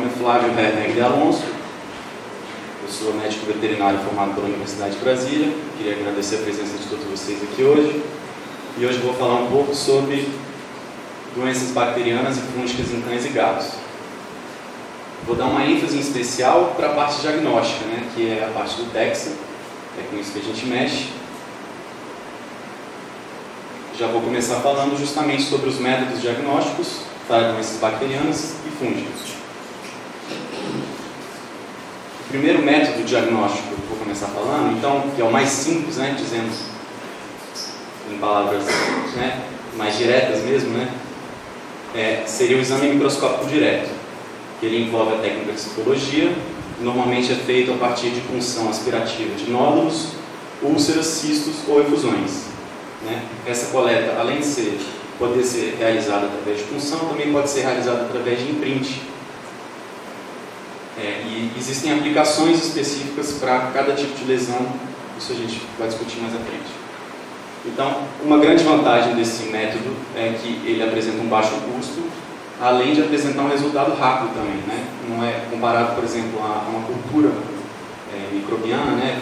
nome é Flávio Werner de Alonso, eu sou médico veterinário formado pela Universidade de Brasília. Queria agradecer a presença de todos vocês aqui hoje. E hoje vou falar um pouco sobre doenças bacterianas e fúngicas em cães e gatos. Vou dar uma ênfase em especial para a parte diagnóstica, né, que é a parte do DEXA, é com isso que a gente mexe. Já vou começar falando justamente sobre os métodos diagnósticos para doenças bacterianas e fúngicas. O primeiro método diagnóstico que eu vou começar falando, então, que é o mais simples, né, dizendo em palavras, né, mais diretas mesmo, né, seria o exame microscópico direto, que ele envolve a técnica de citologia. Normalmente é feito a partir de punção aspirativa de nódulos, úlceras, cistos ou efusões, né? Essa coleta, além de poder ser realizada através de punção, também pode ser realizada através de imprint. E existem aplicações específicas para cada tipo de lesão, isso a gente vai discutir mais à frente. Então, uma grande vantagem desse método é que ele apresenta um baixo custo, além de apresentar um resultado rápido também, né? Não é comparado, por exemplo, a uma cultura microbiana, né,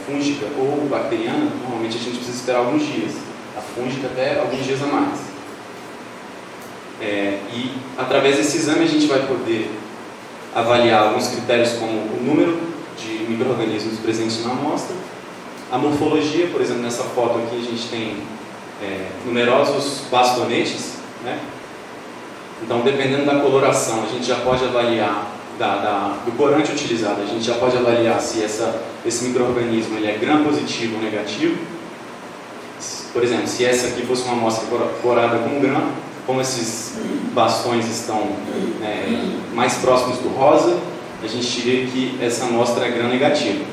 fúngica ou bacteriana. Normalmente a gente precisa esperar alguns dias, a fúngica até alguns dias a mais. E através desse exame a gente vai poder avaliar alguns critérios como o número de micro-organismos presentes na amostra, a morfologia. Por exemplo, nessa foto aqui a gente tem numerosos bastonetes, né? Então, dependendo da coloração, a gente já pode avaliar, do corante utilizado, a gente já pode avaliar se esse micro-organismo ele é gram positivo ou negativo. Por exemplo, se essa aqui fosse uma amostra corada com gram, como esses bastões estão mais próximos do rosa, a gente diria que essa amostra é gram negativa.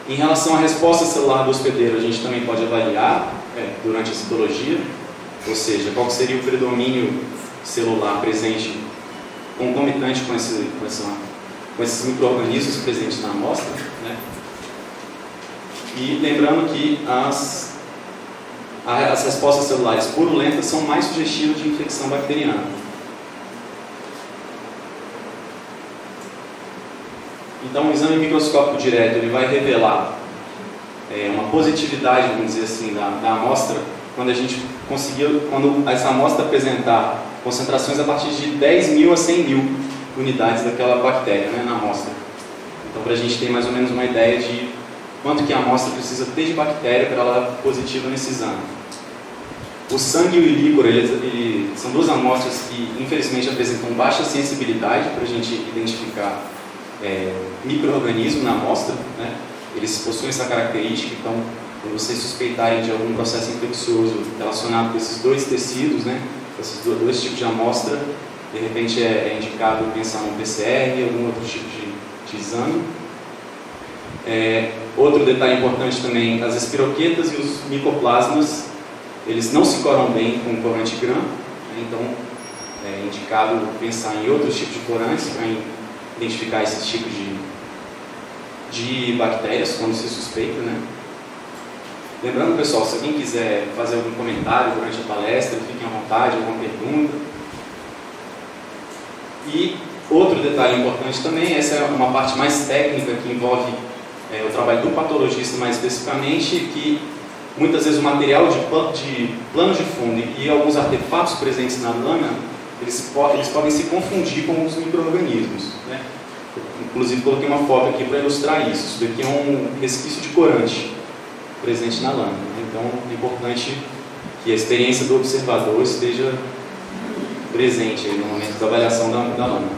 Em relação à resposta celular do hospedeiro, a gente também pode avaliar durante a citologia, ou seja, qual seria o predomínio celular presente concomitante com esses micro-organismos presentes na amostra, né? E lembrando que as respostas celulares purulentas são mais sugestivas de infecção bacteriana. Então, o exame microscópico direto ele vai revelar uma positividade, vamos dizer assim, da amostra quando essa amostra apresentar concentrações a partir de 10.000 a 100.000 unidades daquela bactéria, né, na amostra. Então, para a gente ter mais ou menos uma ideia de quanto que a amostra precisa ter de bactéria para ela dar positiva nesse exame. O sangue e o ilíquor são duas amostras que, infelizmente, apresentam baixa sensibilidade para a gente identificar micro-organismo na amostra, né? Eles possuem essa característica. Então, quando vocês suspeitarem de algum processo infeccioso relacionado com esses dois tecidos, né, esses dois tipos de amostra, de repente é indicado pensar no PCR, algum outro tipo de exame. Outro detalhe importante também, as espiroquetas e os micoplasmas, eles não se coram bem com corante gram, né? Então é indicado pensar em outros tipos de corantes para identificar esses tipos de bactérias quando se suspeita, né? Lembrando, pessoal, se alguém quiser fazer algum comentário durante a palestra, fiquem à vontade, alguma pergunta. E outro detalhe importante também, essa é uma parte mais técnica que envolve o trabalho do patologista mais especificamente, que muitas vezes o material de plano de fundo e alguns artefatos presentes na lâmina, eles podem se confundir com os micro-organismos, né? Inclusive coloquei uma foto aqui para ilustrar isso. Isso daqui é um resquício de corante presente na lâmina. Então é importante que a experiência do observador esteja presente aí no momento da avaliação da lâmina.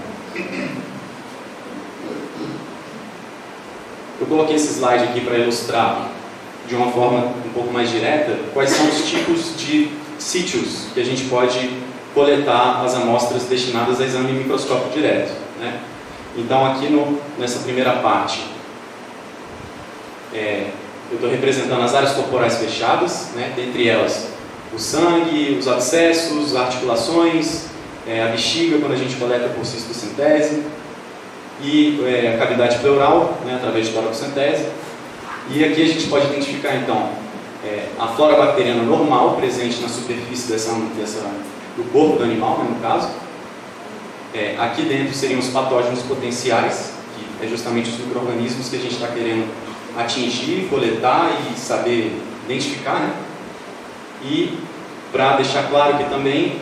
Eu coloquei esse slide aqui para ilustrar de uma forma um pouco mais direta quais são os tipos de sítios que a gente pode coletar as amostras destinadas a exame microscópico direto, né? Então aqui nessa primeira parte eu estou representando as áreas corporais fechadas, né? Dentre elas o sangue, os abscessos, articulações, a bexiga quando a gente coleta por cistocentese, e a cavidade pleural, né, através de toracocentese. E aqui a gente pode identificar então a flora bacteriana normal presente na superfície do corpo do animal, né, no caso, Aqui dentro seriam os patógenos potenciais, que é justamente os micro-organismos que a gente está querendo atingir, coletar e saber identificar, né? E, para deixar claro que também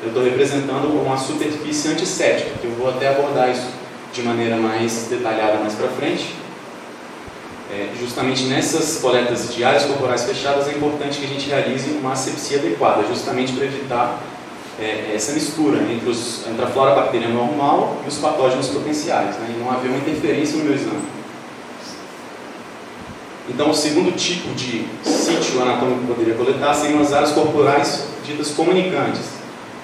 eu estou representando uma superfície antisséptica, que eu vou até abordar isso de maneira mais detalhada mais para frente. Justamente nessas coletas de áreas corporais fechadas é importante que a gente realize uma asepsia adequada, justamente para evitar essa mistura entre a flora bacteriana normal e os patógenos potenciais, né, e não haver uma interferência no meu exame. Então, o segundo tipo de sítio anatômico que eu poderia coletar seriam as áreas corporais ditas comunicantes.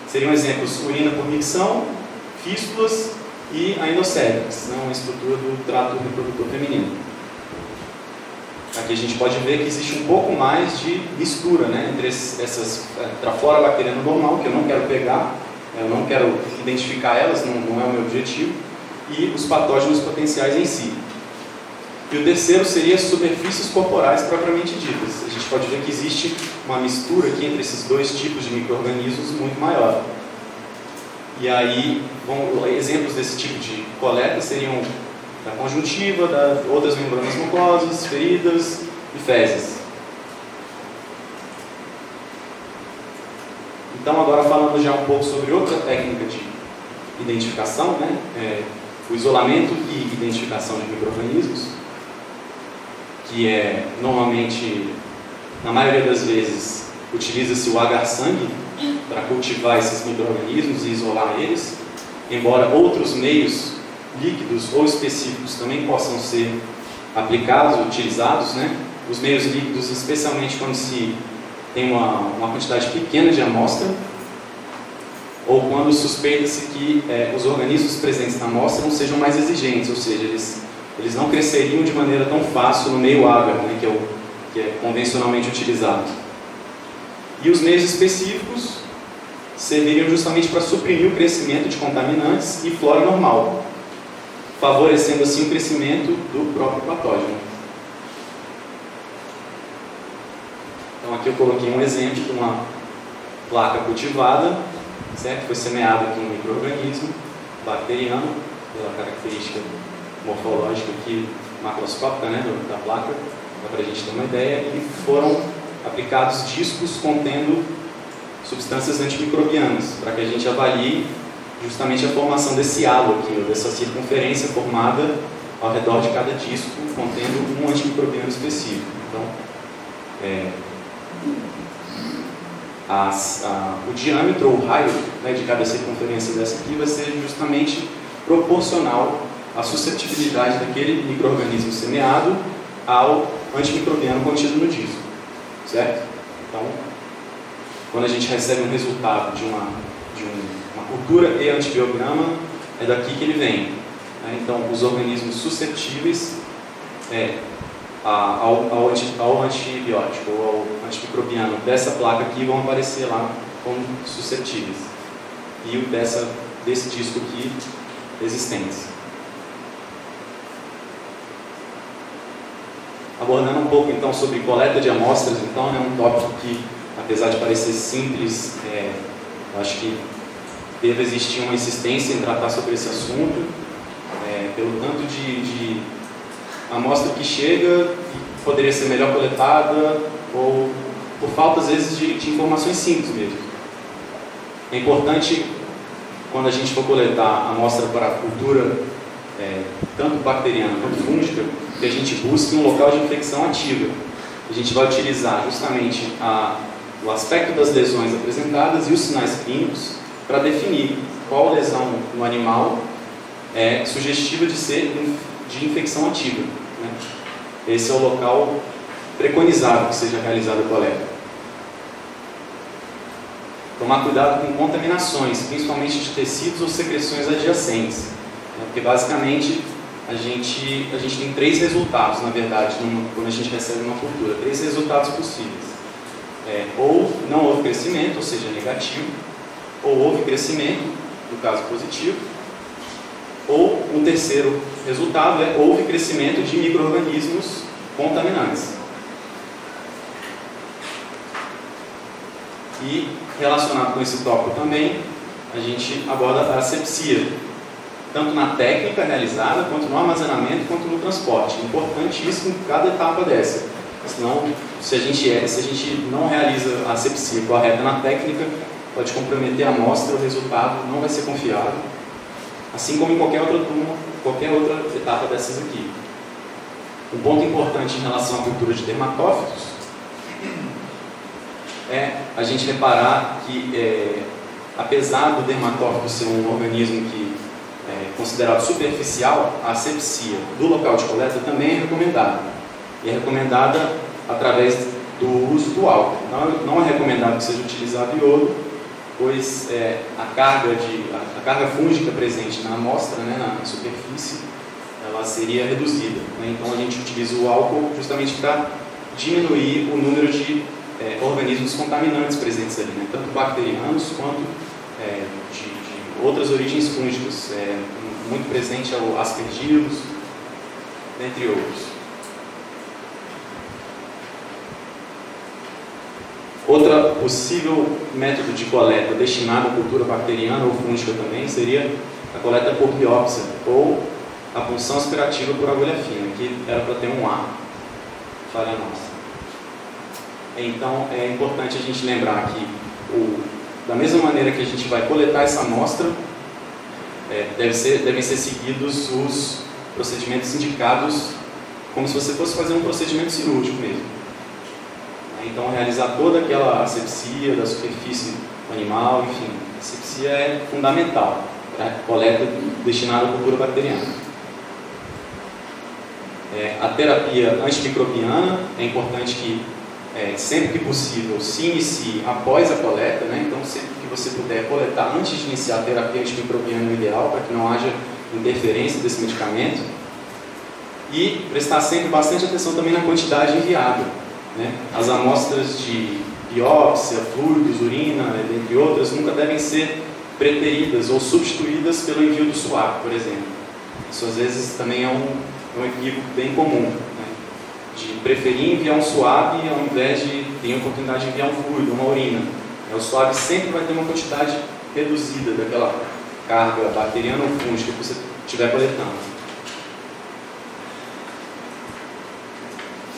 Seriam exemplos: urina por micção, fístulas e a endocérvix, né, uma estrutura do trato reprodutor feminino. Aqui a gente pode ver que existe um pouco mais de mistura, né, entre a flora bacteriana normal, que eu não quero pegar, eu não quero identificar elas, não é o meu objetivo, e os patógenos potenciais em si. E o terceiro seria as superfícies corporais propriamente ditas. A gente pode ver que existe uma mistura aqui entre esses dois tipos de micro-organismos muito maior. E aí, exemplos desse tipo de coleta seriam da conjuntiva, outras membranas mucosas, feridas e fezes. Então, agora falando já um pouco sobre outra técnica de identificação, né? O isolamento e identificação de micro-organismos, que normalmente, na maioria das vezes, utiliza-se o agar-sangue para cultivar esses micro-organismos e isolar eles, embora outros meios líquidos ou específicos também possam ser aplicados, utilizados, né? Os meios líquidos, especialmente quando se tem uma quantidade pequena de amostra, ou quando suspeita-se que os organismos presentes na amostra não sejam mais exigentes, ou seja, eles não cresceriam de maneira tão fácil no meio agar, né, que é convencionalmente utilizado. E os meios específicos serviriam justamente para suprimir o crescimento de contaminantes e flora normal, favorecendo assim o crescimento do próprio patógeno. Então aqui eu coloquei um exemplo de uma placa cultivada, certo? Foi semeado aqui um micro-organismo bacteriano, pela característica morfológica aqui macroscópica, né, da placa, para a gente ter uma ideia, e foram aplicados discos contendo substâncias antimicrobianas, para que a gente avalie justamente a formação desse halo aqui, ou dessa circunferência formada ao redor de cada disco, contendo um antimicrobiano específico. Então, o diâmetro ou o raio, né, de cada circunferência dessa aqui vai ser justamente proporcional à susceptibilidade daquele micro-organismo semeado ao antimicrobiano contido no disco, certo? Então, quando a gente recebe um resultado de uma cultura e antibiograma, é daqui que ele vem, né? Então, os organismos suscetíveis ao antibiótico ou ao antimicrobiano dessa placa aqui vão aparecer lá como suscetíveis, e o desse disco aqui existentes. Abordando um pouco então sobre coleta de amostras, então é um tópico que, apesar de parecer simples, eu acho que deve existir uma insistência em tratar sobre esse assunto, pelo tanto de amostra que chega e poderia ser melhor coletada, ou por falta às vezes de informações simples mesmo. É importante, quando a gente for coletar amostra para a cultura, tanto bacteriana quanto fúngica, que a gente busque um local de infecção ativa. A gente vai utilizar justamente o aspecto das lesões apresentadas e os sinais clínicos para definir qual lesão no animal é sugestiva de ser de infecção ativa, né? Esse é o local preconizado que seja realizada a coleta. Tomar cuidado com contaminações, principalmente de tecidos ou secreções adjacentes, né? Porque basicamente a gente tem 3 resultados, na verdade, quando a gente recebe uma cultura, 3 resultados possíveis. Ou não houve crescimento, ou seja, negativo, ou houve crescimento, no caso positivo, ou um terceiro resultado houve crescimento de micro-organismos contaminantes. E relacionado com esse tópico também, a gente aborda a asepsia, tanto na técnica realizada, quanto no armazenamento, quanto no transporte. Importantíssimo cada etapa dessa. Senão, se a gente não realiza a asepsia correta na técnica, pode comprometer a amostra, o resultado não vai ser confiável. Assim como em qualquer outra turma, qualquer outra etapa dessas aqui. Um ponto importante em relação à cultura de dermatófitos é a gente reparar que, apesar do dermatófito ser um organismo que é considerado superficial, a asepsia do local de coleta também é recomendada. E é recomendada através do uso do álcool. Não é recomendado que seja utilizado iodo, pois a carga fúngica presente na amostra, né, na superfície, ela seria reduzida. Né? Então a gente utiliza o álcool justamente para diminuir o número de organismos contaminantes presentes ali, né? Tanto bacterianos quanto de outras origens fúngicas. Muito presente é o aspergillus, entre outros. Outro possível método de coleta destinado à cultura bacteriana ou fúngica também seria a coleta por biópsia ou a punção aspirativa por agulha fina, que era para ter um A, falha nossa. Então é importante a gente lembrar que, da mesma maneira que a gente vai coletar essa amostra, devem ser seguidos os procedimentos indicados, como se você fosse fazer um procedimento cirúrgico mesmo. Então, realizar toda aquela asepsia da superfície animal, enfim, a asepsia é fundamental para a coleta destinada à cultura bacteriana. A terapia antimicrobiana é importante que, sempre que possível, se inicie após a coleta, né? Então, sempre que você puder coletar antes de iniciar a terapia antimicrobiana é ideal, para que não haja interferência desse medicamento. E prestar sempre bastante atenção também na quantidade enviada. Né? As amostras de biópsia, fluidos, urina, entre outras, nunca devem ser preteridas ou substituídas pelo envio do suave, por exemplo. Isso às vezes também é um equívoco bem comum, né? De preferir enviar um suave ao invés de ter a oportunidade de enviar um fluido, uma urina. O suave sempre vai ter uma quantidade reduzida daquela carga bacteriana ou fúngica que você estiver coletando.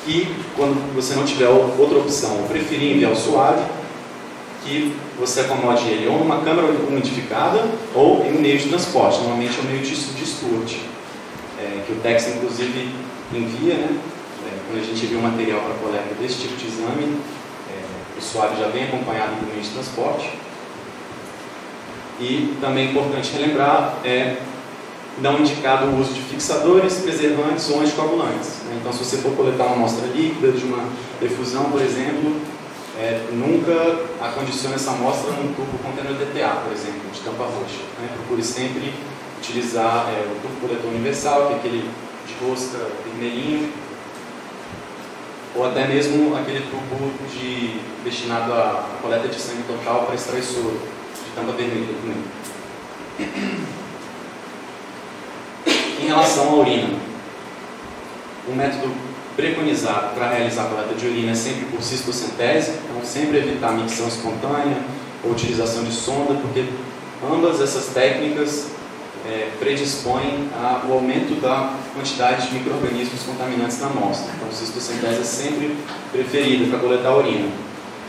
E quando você não tiver outra opção, eu preferir enviar o suave, que você acomode ele ou numa câmara umidificada ou em um meio de transporte, normalmente é um meio de Stuart, que o Tex inclusive envia, né? Quando a gente viu o material para coleta desse tipo de exame, o suave já vem acompanhado do meio de transporte. E também é importante relembrar, não indicado o uso de fixadores, preservantes ou anticoagulantes. Né? Então, se você for coletar uma amostra líquida de uma perfusão, por exemplo, nunca acondicione essa amostra num tubo contendo DTA, por exemplo, de tampa roxa. Né? Procure sempre utilizar o tubo coletor universal, que é aquele de rosca vermelhinho, ou até mesmo aquele tubo destinado à coleta de sangue total para extrair soro, de tampa vermelha também. Em relação à urina, o método preconizado para realizar a coleta de urina é sempre por cistocentese, então sempre evitar micção espontânea ou utilização de sonda, porque ambas essas técnicas predispõem ao aumento da quantidade de micro-organismos contaminantes na amostra. Então, a cistocentese é sempre preferida para coletar a urina.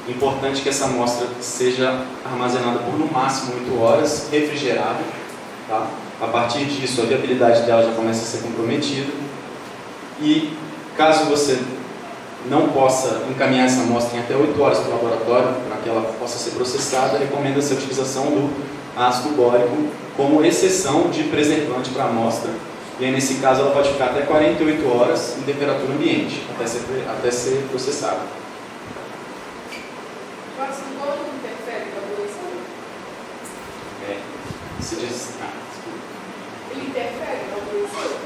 Importante que essa amostra seja armazenada por no máximo 8 horas, refrigerada, tá? A partir disso, a viabilidade dela já começa a ser comprometida. E caso você não possa encaminhar essa amostra em até 8 horas para o laboratório, para que ela possa ser processada, recomenda-se a utilização do ácido bórico como exceção de preservante para a amostra. E aí, nesse caso, ela pode ficar até 48 horas em temperatura ambiente, até ser processada. O ácido bórico interfere com a evolução? Você diz... Ele interfere na evolução?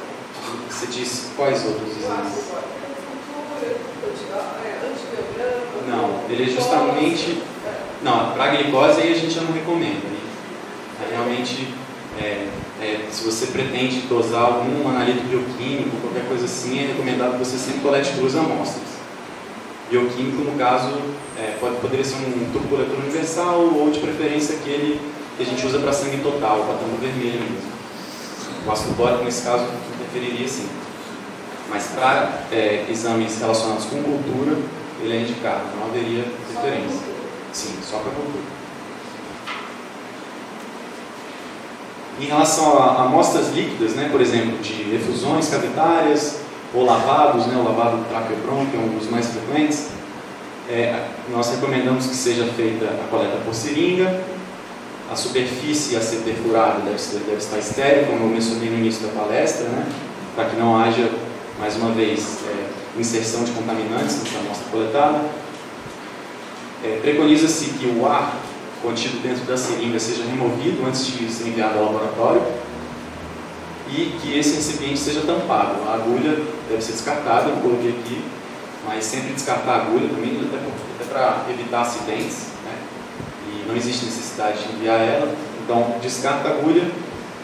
Você diz quais outros exames? O ácido bórico, antibiograma... Não, ele é justamente... Não, para a glicose aí a gente já não recomenda. Realmente, se você pretende dosar algum analito bioquímico, qualquer coisa assim, é recomendado que você sempre colete 2 amostras. Bioquímico, no caso, poderia ser um tubo coletor universal ou, de preferência, aquele que a gente usa para sangue total, para tampa vermelha mesmo. O ácido bórico, nesse caso, interferiria sim. Mas para exames relacionados com cultura, ele é indicado, não haveria diferença. Sim, só para cultura. Em relação a amostras líquidas, né, por exemplo, de efusões cavitárias ou lavados, né, o lavado traqueobrônquio é um dos mais frequentes, nós recomendamos que seja feita a coleta por seringa. A superfície a ser perfurada deve estar estéril, como eu mencionei no início da palestra, né, para que não haja, mais uma vez, inserção de contaminantes nessa amostra coletada. Preconiza-se que o ar contido dentro da seringa seja removido antes de ser enviado ao laboratório e que esse recipiente seja tampado. A agulha deve ser descartada, eu coloquei aqui, mas sempre descartar a agulha também, até para evitar acidentes, né? E não existe necessidade de enviar ela, então descarta a agulha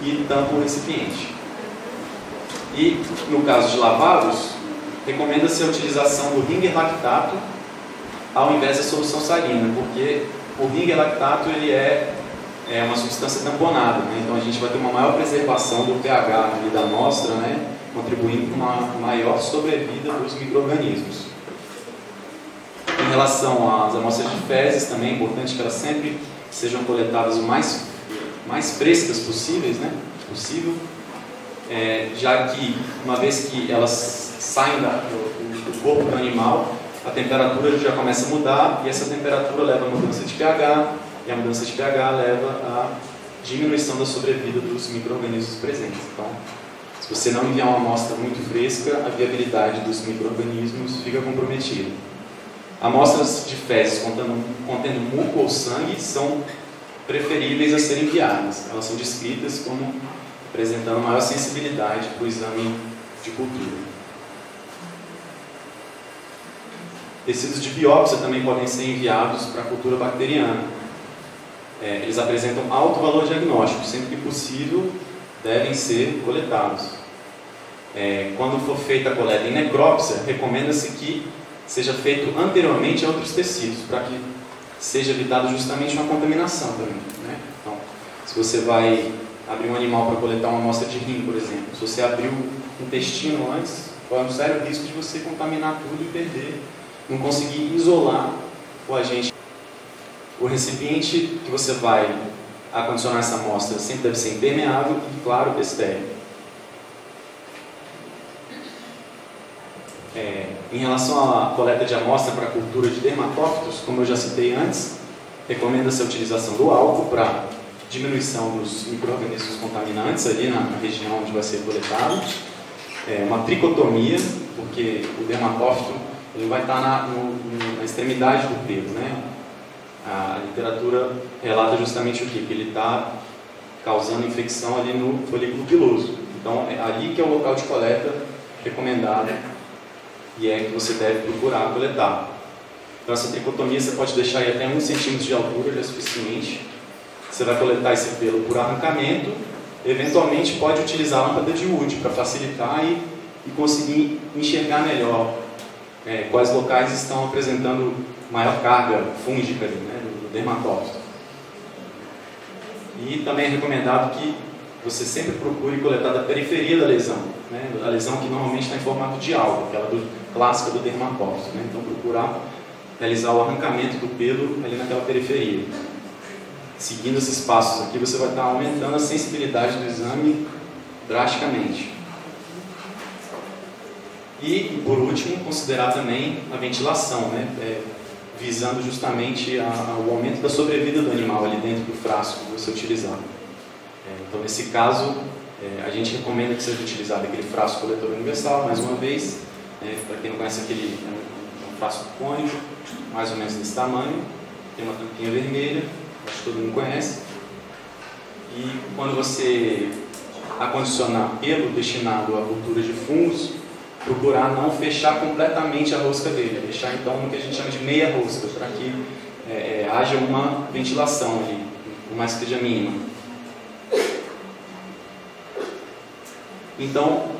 e tampa o recipiente. E no caso de lavados, recomenda-se a utilização do Ringer lactato ao invés da solução salina, porque o Ringer lactato ele é uma substância tamponada, né? Então a gente vai ter uma maior preservação do pH ali da amostra, né? Contribuindo para uma maior sobrevida dos micro-organismos. Em relação às amostras de fezes, também é importante que elas sempre sejam coletadas o mais frescas possíveis, né? Já que, uma vez que elas saem do corpo do animal, a temperatura já começa a mudar e essa temperatura leva a mudança de pH e a mudança de pH leva à diminuição da sobrevida dos micro-organismos presentes. Então, se você não enviar uma amostra muito fresca, a viabilidade dos micro-organismos fica comprometida. Amostras de fezes contendo muco ou sangue são preferíveis a serem enviadas. Elas são descritas como apresentando maior sensibilidade para o exame de cultura. Tecidos de biópsia também podem ser enviados para a cultura bacteriana. Eles apresentam alto valor diagnóstico, sempre que possível devem ser coletados. Quando for feita a coleta em necrópsia, recomenda-se que seja feito anteriormente a outros tecidos, para que seja evitada justamente uma contaminação também, né? Então, se você vai abrir um animal para coletar uma amostra de rim, por exemplo, se você abriu o intestino antes, corre um sério risco de você contaminar tudo e perder, não conseguir isolar o agente. O recipiente que você vai acondicionar essa amostra sempre deve ser impermeável e, claro, estéril. Em relação à coleta de amostra para a cultura de dermatófitos, como eu já citei antes, recomenda-se a utilização do álcool para diminuição dos micro-organismos contaminantes ali na região onde vai ser coletado. Uma tricotomia, porque o dermatófito ele vai estar na extremidade do pelo, né? A literatura relata justamente o quê? Que ele está causando infecção ali no folículo piloso. Então, é ali que é o local de coleta recomendado e é que você deve procurar coletar. Então, essa tricotomia você pode deixar aí até 1 centímetro de altura, já é suficiente. Você vai coletar esse pelo por arrancamento. Eventualmente, pode utilizar a lâmpada de Wood para facilitar e conseguir enxergar melhor quais locais estão apresentando maior carga fúngica ali, né, do dermatófito. E também é recomendado que você sempre procure coletar da periferia da lesão, né, a lesão que normalmente está em formato de alvo, aquela clássica do dermatófito, né, então procurar realizar o arrancamento do pelo ali naquela periferia. Seguindo esses passos aqui, você vai estar aumentando a sensibilidade do exame drasticamente. E, por último, considerar também a ventilação, né? Visando justamente o aumento da sobrevida do animal ali dentro do frasco que você utilizar. Então, nesse caso, a gente recomenda que seja utilizado aquele frasco coletor universal, mais uma vez. Para quem não conhece, aquele é um frasco cônico, mais ou menos desse tamanho, tem uma tampinha vermelha, acho que todo mundo conhece. E quando você acondicionar pelo destinado à cultura de fungos, procurar não fechar completamente a rosca dele, deixar então no que a gente chama de meia rosca, para que haja uma ventilação ali, por mais que seja mínima. Então,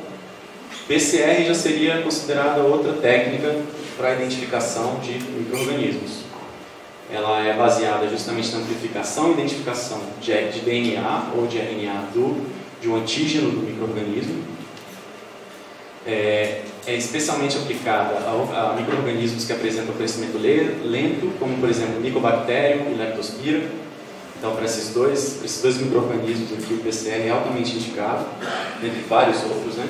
PCR já seria considerada outra técnica para a identificação de micro-organismos. ela é baseada justamente na amplificação e identificação de DNA ou de RNA de um antígeno do micro-organismo. É especialmente aplicada a micro-organismos que apresentam crescimento lento, como por exemplo Mycobacterium e Leptospira. Então, para esses dois micro-organismos aqui, o PCR é altamente indicado, dentre vários outros, né?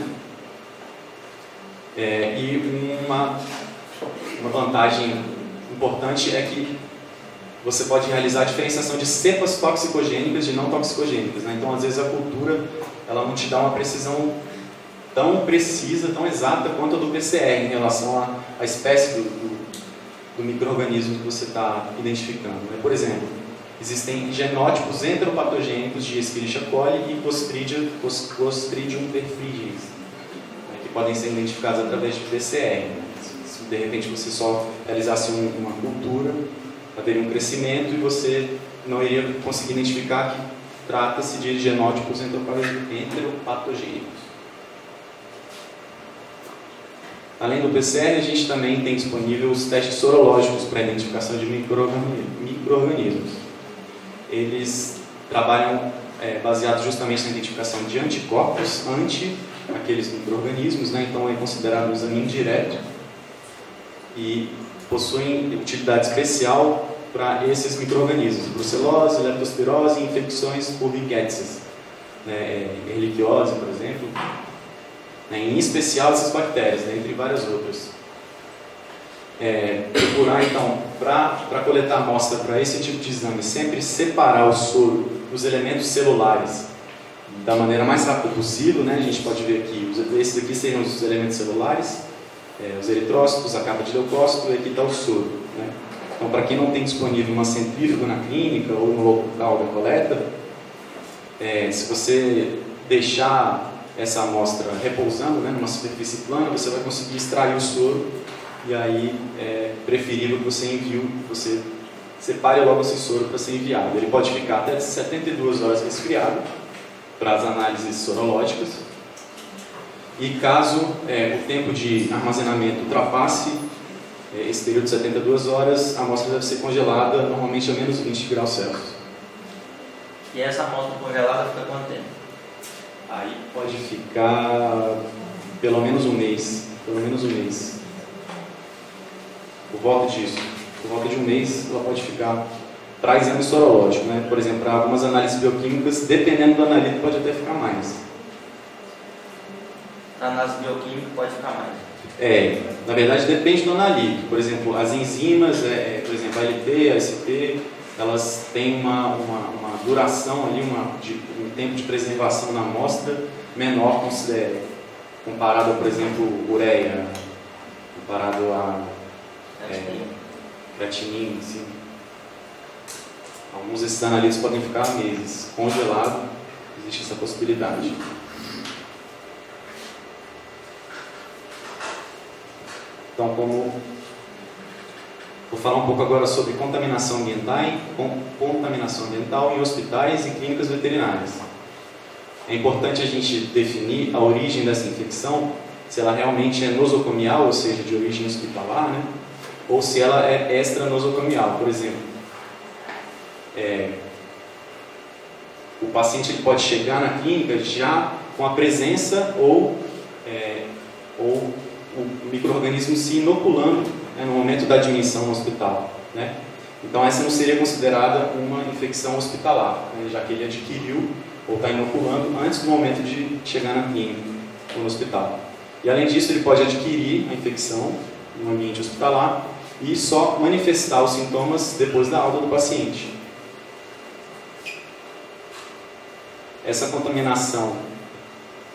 E uma vantagem importante é que você pode realizar a diferenciação de cepas toxicogênicas de não toxicogênicas, né? Então, às vezes, a cultura ela não te dá uma precisão tão precisa, tão exata quanto a do PCR em relação à espécie do micro-organismo que você está identificando, né? Por exemplo, existem genótipos enteropatogênicos de Escherichia coli e Clostridium perfringens, né, que podem ser identificados através de PCR. Se de repente você só realizasse uma cultura, haveria um crescimento e você não iria conseguir identificar que trata-se de genótipos enteropatogênicos. Além do PCR, a gente também tem disponível os testes sorológicos para a identificação de micro-organismos. Eles trabalham baseados justamente na identificação de anticorpos ante aqueles micro-organismos, né? Então é considerado um exame indireto e possuem utilidade especial para esses micro-organismos: brucelose, leptospirose e infecções por rickettsia, né? Ehrlichiose, por exemplo, né? Em especial essas bactérias, né? Entre várias outras. Procurar então, para coletar amostra para esse tipo de exame, sempre separar o soro dos elementos celulares da maneira mais rápida possível, né? A gente pode ver aqui, esses aqui seriam os elementos celulares, os eritrócitos, a capa de leucócito, e aqui está o soro, né? Então, para quem não tem disponível uma centrífuga na clínica ou no local da coleta, se você deixar essa amostra repousando, né, numa superfície plana, você vai conseguir extrair o soro. E aí é preferível que você separe logo esse soro para ser enviado. Ele pode ficar até 72 horas resfriado para as análises sorológicas. E caso o tempo de armazenamento ultrapasse esse período de 72 horas, a amostra deve ser congelada, normalmente a menos 20 graus Celsius. E essa amostra congelada fica quanto tempo? Aí pode ficar pelo menos um mês. Pelo menos um mês. Por volta disso, por volta de um mês, ela pode ficar para exame sorológico, né? Por exemplo, para algumas análises bioquímicas, dependendo do analito, pode até ficar mais. Na análise bioquímica pode ficar mais? Na verdade depende do analito. Por exemplo, as enzimas, por exemplo, a ALT, a AST, elas têm uma duração ali, um tempo de preservação na amostra menor comparado, por exemplo, ureia, comparado a creatinina, assim. Alguns desses analitos podem ficar meses congelado, existe essa possibilidade. Então, vou falar um pouco agora sobre contaminação ambiental em hospitais e clínicas veterinárias. É importante a gente definir a origem dessa infecção, se ela realmente é nosocomial, ou seja, de origem hospitalar, né? Ou se ela é extranosocomial. Por exemplo, o paciente ele pode chegar na clínica já com a presença ou o micro-organismo se inoculando, né, no momento da admissão no hospital, né? Então essa não seria considerada uma infecção hospitalar, né, já que ele adquiriu ou está inoculando antes do momento de chegar na clínica ou no hospital. E além disso, ele pode adquirir a infecção no ambiente hospitalar e só manifestar os sintomas depois da alta do paciente. Essa contaminação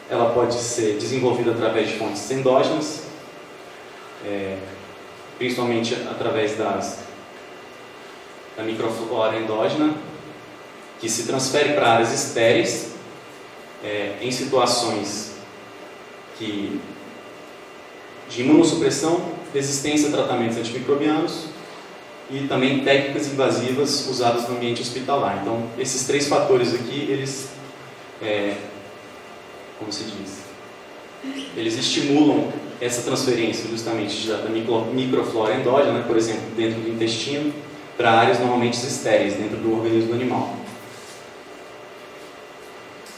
ela pode ser desenvolvida através de fontes endógenas, principalmente através da microflora endógena, que se transfere para áreas estéreis em situações de imunossupressão, resistência a tratamentos antimicrobianos e também técnicas invasivas usadas no ambiente hospitalar. Então, esses três fatores aqui, eles, como se diz, eles estimulam essa transferência justamente da microflora endógena, né, por exemplo, dentro do intestino, para áreas normalmente estéreis dentro do organismo animal.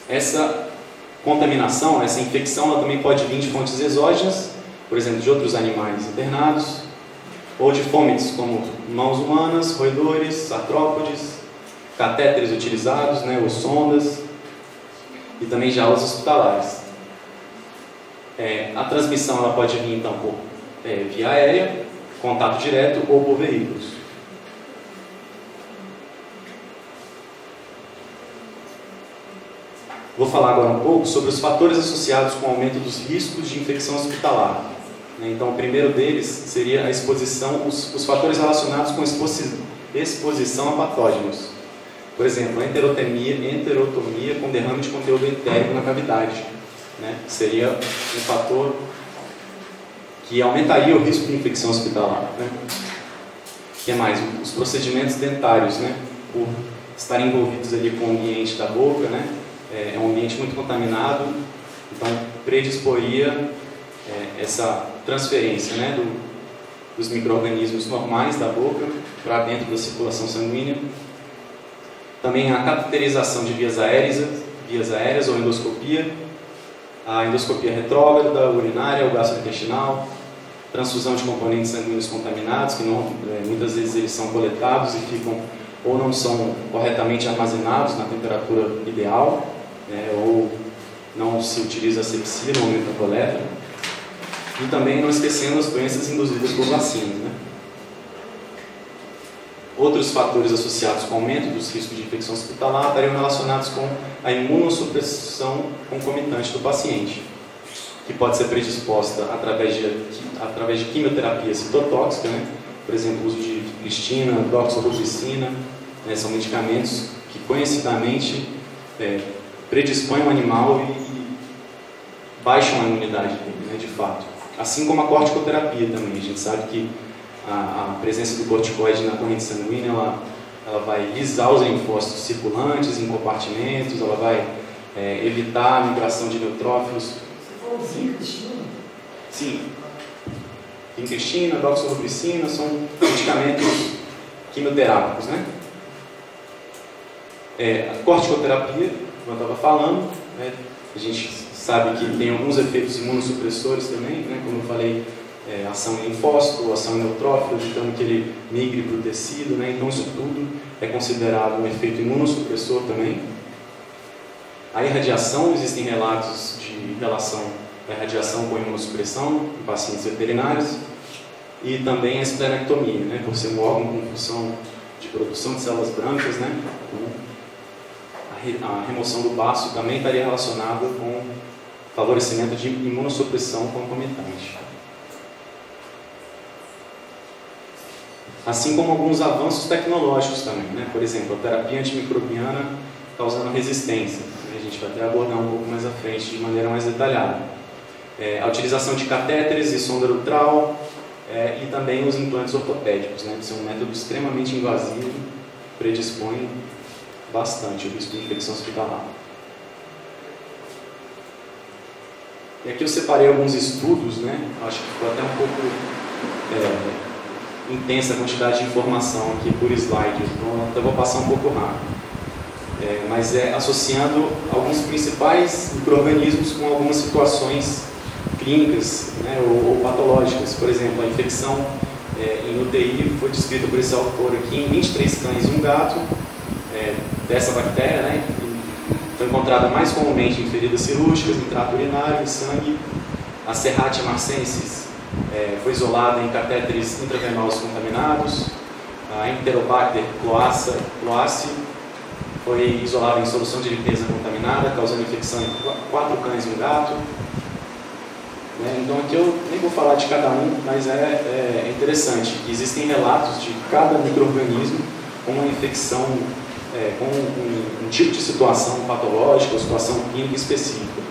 Essa contaminação, essa infecção, ela também pode vir de fontes exógenas, por exemplo, de outros animais internados, ou de fômites, como mãos humanas, roedores, artrópodes, catéteres utilizados, né, ou sondas, e também de aulas hospitalares. A transmissão ela pode vir, então, por via aérea, contato direto ou por veículos. Vou falar agora um pouco sobre os fatores associados com o aumento dos riscos de infecção hospitalar. Então, o primeiro deles seria a exposição, os fatores relacionados com exposição a patógenos. Por exemplo, a enterotomia com derrame de conteúdo entérico na cavidade, né? Seria um fator que aumentaria o risco de infecção hospitalar, né? O que mais? Os procedimentos dentários, né? Por estarem envolvidos ali com o ambiente da boca, né? É um ambiente muito contaminado, então predisporia essa transferência, né, dos micro-organismos normais da boca para dentro da circulação sanguínea. Também a cateterização de vias aéreas ou endoscopia, a endoscopia retrógrada, urinária ou gastrointestinal, transfusão de componentes sanguíneos contaminados, que muitas vezes eles são coletados e ficam ou não são corretamente armazenados na temperatura ideal, ou não se utiliza asepsia no momento da coleta. E também não esquecendo as doenças induzidas por vacinas, né? Outros fatores associados com o aumento dos riscos de infecção hospitalar estariam relacionados com a imunossupressão concomitante do paciente, que pode ser predisposta através de quimioterapia citotóxica, né? Por exemplo, o uso de cristina, doxorubicina, né? São medicamentos que conhecidamente predispõem o animal e baixam a imunidade dele, né? De fato. Assim como a corticoterapia também. A gente sabe que a presença do corticoide na corrente sanguínea ela vai lisar os linfócitos circulantes em compartimentos, ela vai evitar a migração de neutrófilos. Você falou vincristina? Sim. Vincristina, doxorubicina são medicamentos quimioterápicos, né? A corticoterapia, como eu estava falando, né? A gente sabe que tem alguns efeitos imunossupressores também, né? Como eu falei, ação em linfócito, ação em neutrófilo, evitando que ele migre para o tecido, né? Então isso tudo é considerado um efeito imunossupressor também. A irradiação, existem relatos de relação da irradiação com imunossupressão em pacientes veterinários, e também a esplenectomia, né? Por ser um órgão com função de produção de células brancas, né? A remoção do baço também estaria relacionada com favorecimento de imunossupressão concomitante. Assim como alguns avanços tecnológicos também, né? Por exemplo, a terapia antimicrobiana causando resistência, né? A gente vai até abordar um pouco mais à frente de maneira mais detalhada. A utilização de catéteres e sonda utral, e também os implantes ortopédicos, né? Que são um método extremamente invasivo, predispõe bastante o risco de infecção hospitalar. E aqui eu separei alguns estudos, né? Acho que ficou até um pouco intensa a quantidade de informação aqui por slide, então eu vou passar um pouco rápido. Mas associando alguns principais micro-organismos com algumas situações clínicas, né, ou patológicas. Por exemplo, a infecção em UTI foi descrita por esse autor aqui em 23 cães e um gato dessa bactéria, né? Foi encontrada mais comumente em feridas cirúrgicas, em trato urinário, em sangue. A Serratia marcensis foi isolada em catéteres intravenosos contaminados. A Enterobacter cloacae foi isolada em solução de limpeza contaminada, causando infecção em 4 cães e um gato. Então aqui eu nem vou falar de cada um, mas é interessante que existem relatos de cada micro-organismo com uma infecção, com um tipo de situação patológica ou situação clínica específica,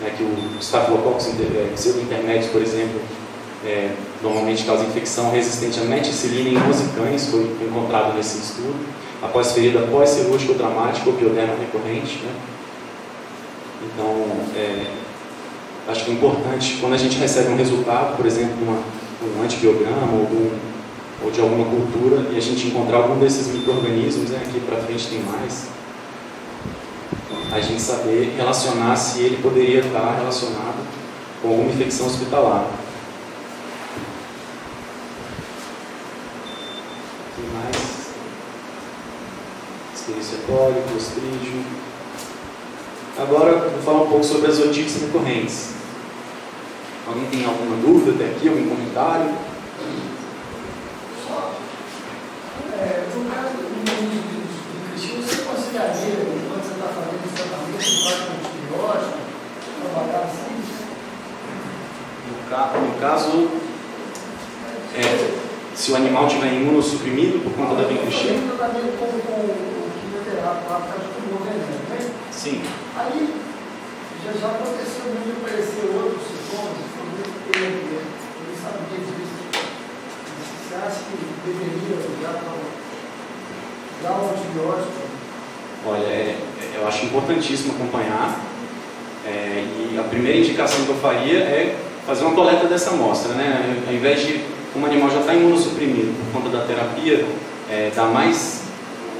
né, que o Staphylococcus pseudointermédios, por exemplo, normalmente causa infecção resistente à meticilina em 11 cães, foi encontrado nesse estudo, após ferida pós-cirúrgica ou traumática ou pioderma recorrente, né? Então, acho que é importante, quando a gente recebe um resultado, por exemplo, de um antibiograma ou de ou de alguma cultura, e a gente encontrar algum desses micro-organismos, né, aqui para frente tem mais, a gente saber relacionar se ele poderia estar relacionado com alguma infecção hospitalar. Tem mais? Escherichia coli, Clostridium. Agora vou falar um pouco sobre as otites recorrentes. Alguém tem alguma dúvida até aqui? Algum comentário? No caso do Cristina, você consideraria, quando você está fazendo esse tratamento, um antibiótico, trabalhar assim? No caso, se o animal tiver imunossuprimido por conta da vincristina? Eu tratamento com o quimioterápico, lá por causa do tumor veneno, né? Sim. Aí, já aconteceu muito de aparecer outros sintomas, foi muito tempo, ele sabia disso. Você acha que deveria dar um antibiótico? Olha, eu acho importantíssimo acompanhar, e a primeira indicação que eu faria é fazer uma coleta dessa amostra, né? Ao invés de, como o animal já está imunossuprimido por conta da terapia, dar mais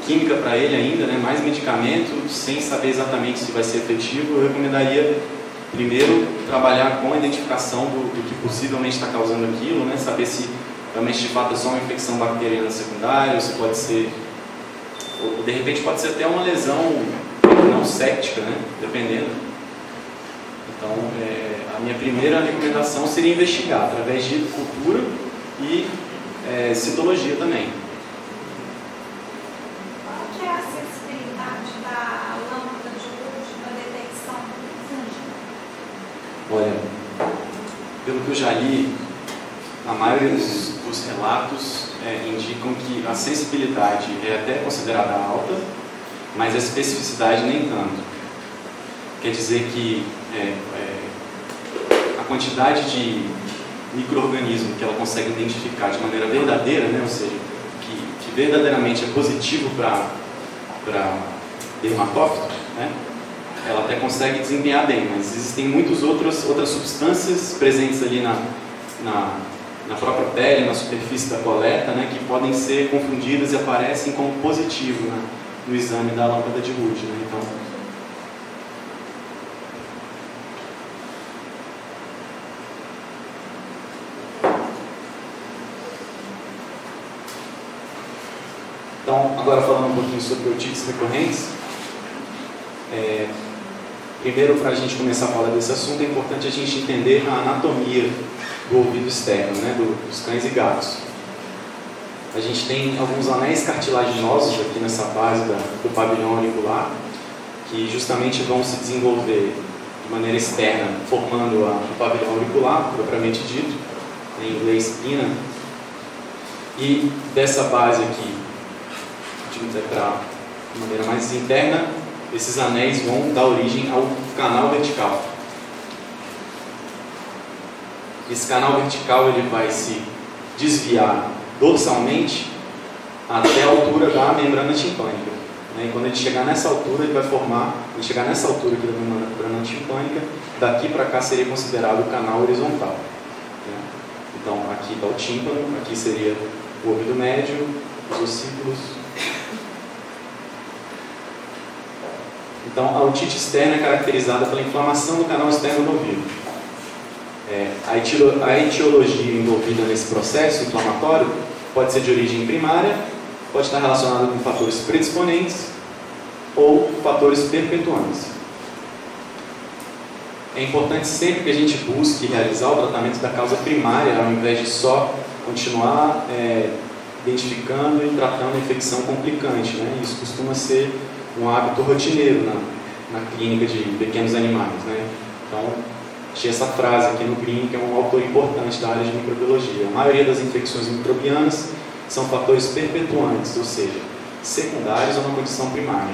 química para ele ainda, né? Mais medicamento, sem saber exatamente se vai ser efetivo, eu recomendaria primeiro trabalhar com a identificação do que possivelmente está causando aquilo, né? Saber se realmente de fato é só uma infecção bacteriana secundária, ou se pode ser, ou de repente pode ser até uma lesão não séptica, né? Dependendo. Então, a minha primeira recomendação seria investigar através de cultura e citologia também. Qual que é a sensibilidade da lâmpada de Wood para detecção fúngica? Olha, pelo que eu já li, a maioria dos relatos indicam que a sensibilidade é até considerada alta, mas a especificidade nem tanto. Quer dizer que a quantidade de micro-organismo que ela consegue identificar de maneira verdadeira, né, ou seja, que verdadeiramente é positivo para dermatófitos, né, ela até consegue desempenhar bem, mas existem muitas outras substâncias presentes ali na própria pele, na superfície da coleta, né, que podem ser confundidas e aparecem como positivo, né, no exame da lâmpada de Wood, né, então... Então, agora falando um pouquinho sobre otites recorrentes, primeiro, para a gente começar a falar desse assunto, é importante a gente entender a anatomia do ouvido externo, né, dos cães e gatos. A gente tem alguns anéis cartilaginosos aqui nessa base do pavilhão auricular, que justamente vão se desenvolver de maneira externa, formando o pavilhão auricular, propriamente dito, em inglês spina, e dessa base aqui, para de maneira mais interna, esses anéis vão dar origem ao canal vertical. Esse canal vertical ele vai se desviar dorsalmente até a altura da membrana timpânica. E quando ele chegar nessa altura, ele vai formar, quando chegar nessa altura aqui da membrana timpânica, daqui para cá seria considerado o canal horizontal. Então, aqui está o tímpano, aqui seria o ouvido médio, os ossículos. Então, a otite externa é caracterizada pela inflamação do canal externo do ouvido. A etiologia envolvida nesse processo inflamatório pode ser de origem primária, pode estar relacionada com fatores predisponentes ou fatores perpetuantes. É importante sempre que a gente busque realizar o tratamento da causa primária, ao invés de só continuar identificando e tratando a infecção complicante, né? Isso costuma ser um hábito rotineiro na clínica de pequenos animais, né? Então, achei essa frase aqui no Green, que é um autor importante da área de microbiologia. A maioria das infecções microbianas são fatores perpetuantes, ou seja, secundários a uma condição primária.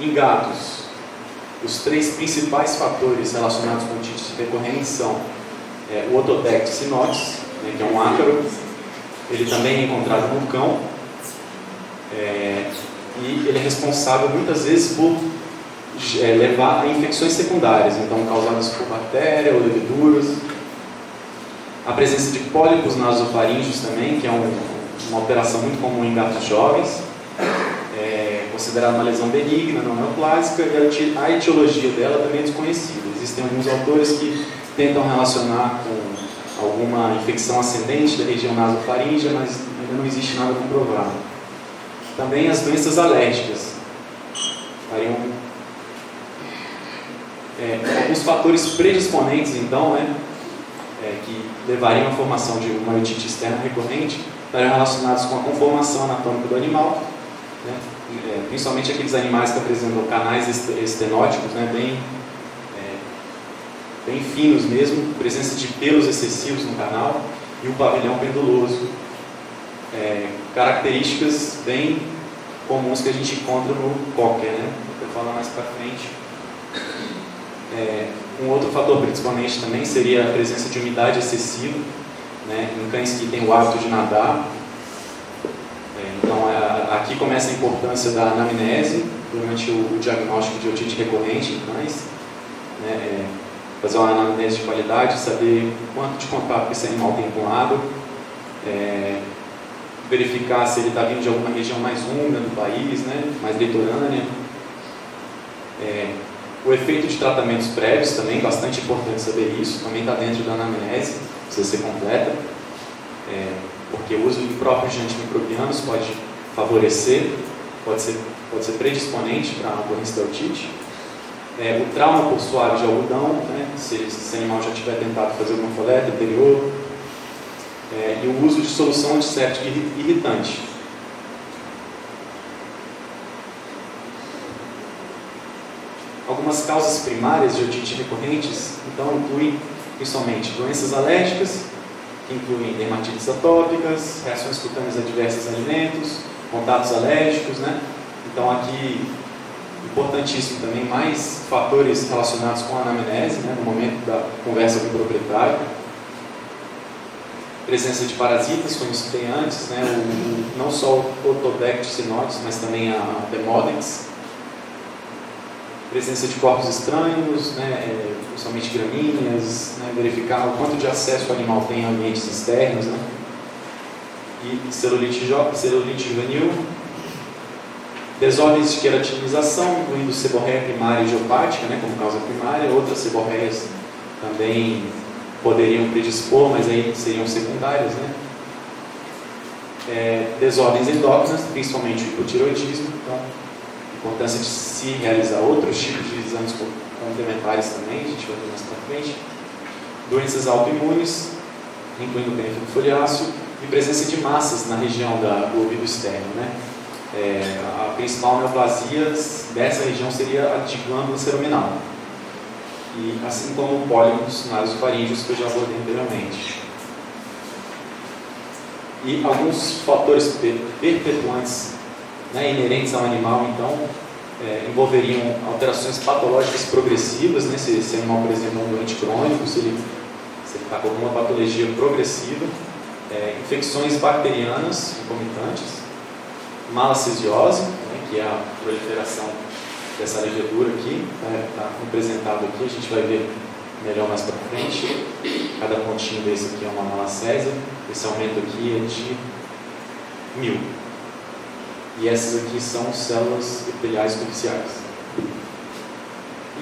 Em gatos, os 3 principais fatores relacionados com otites recorrentes são o Otodectes sinotis, né, que é um ácaro. Ele também é encontrado no cão, e ele é responsável muitas vezes por levar a infecções secundárias, então causadas por bactéria ou leveduras. A presença de pólipos nasofaríngeos também, que é uma alteração muito comum em gatos jovens, considerada uma lesão benigna, não neoplásica, e a etiologia dela também é desconhecida. Existem alguns autores que tentam relacionar com alguma infecção ascendente da região nasofaríngea, mas ainda não existe nada comprovado. Também as doenças alérgicas. Alguns fatores predisponentes, então, que levariam à formação de uma otite externa recorrente, estariam relacionados com a conformação anatômica do animal, né? Principalmente aqueles animais que apresentam canais estenóticos, né? bem finos mesmo, presença de pelos excessivos no canal e o pavilhão penduloso. Características bem comuns que a gente encontra no cocker, né? Vou falar mais para frente. Um outro fator predisponente também seria a presença de umidade excessiva, né, em cães que têm o hábito de nadar. Então, aqui começa a importância da anamnese durante o diagnóstico de otite recorrente em cães. Né, fazer uma anamnese de qualidade, saber quanto de contato que esse animal tem com água, verificar se ele está vindo de alguma região mais úmida do país, né, mais litorânea. O efeito de tratamentos prévios também, bastante importante saber isso, também está dentro da anamnese, precisa ser completa, porque o uso impróprio de antimicrobianos pode favorecer, pode ser predisponente para a ocorrência da otite. O trauma por suave de algodão, né, se esse animal já tiver tentado fazer alguma coleta anterior, e o uso de solução antisséptica irritante. Algumas causas primárias de otite recorrentes, então, incluem principalmente doenças alérgicas, que incluem dermatites atópicas, reações cutâneas adversas a alimentos, contatos alérgicos, né? Então, aqui, importantíssimo também, mais fatores relacionados com a anamnese, né, no momento da conversa com o proprietário. Presença de parasitas, como eu citei antes, né, não só o Otodectes sinotis, mas também a Demodex. Presença de corpos estranhos, né, principalmente gramíneas, né, verificar o quanto de acesso o animal tem a ambientes externos, né, e celulite juvenil, desordens de queratinização, incluindo seborreia primária e idiopática, né, como causa primária. Outras seborreias também poderiam predispor, mas aí seriam secundárias, né. Desordens endócrinas, principalmente o hipotireoidismo. Então, importância de se realizar outros tipos de exames complementares também, a gente vai ver mais para frente. Doenças autoimunes, incluindo o pênfilo foliáceo, e presença de massas na região do ouvido externo, né? A principal neoplasia dessa região seria a de glândula ceruminal, e assim como pólipos nasofaríngeos que eu já abordei anteriormente. E alguns fatores perpetuantes, né, inerentes ao animal, então, envolveriam alterações patológicas progressivas, né, se esse animal, por exemplo, é um doente crônico, se ele está com alguma patologia progressiva, infecções bacterianas concomitantes, malacesiose, né, que é a proliferação dessa levedura aqui, está representado aqui, a gente vai ver melhor mais para frente. Cada pontinho desse aqui é uma malacésia, esse aumento aqui é de 1000. E essas aqui são células epiteliais superficiais.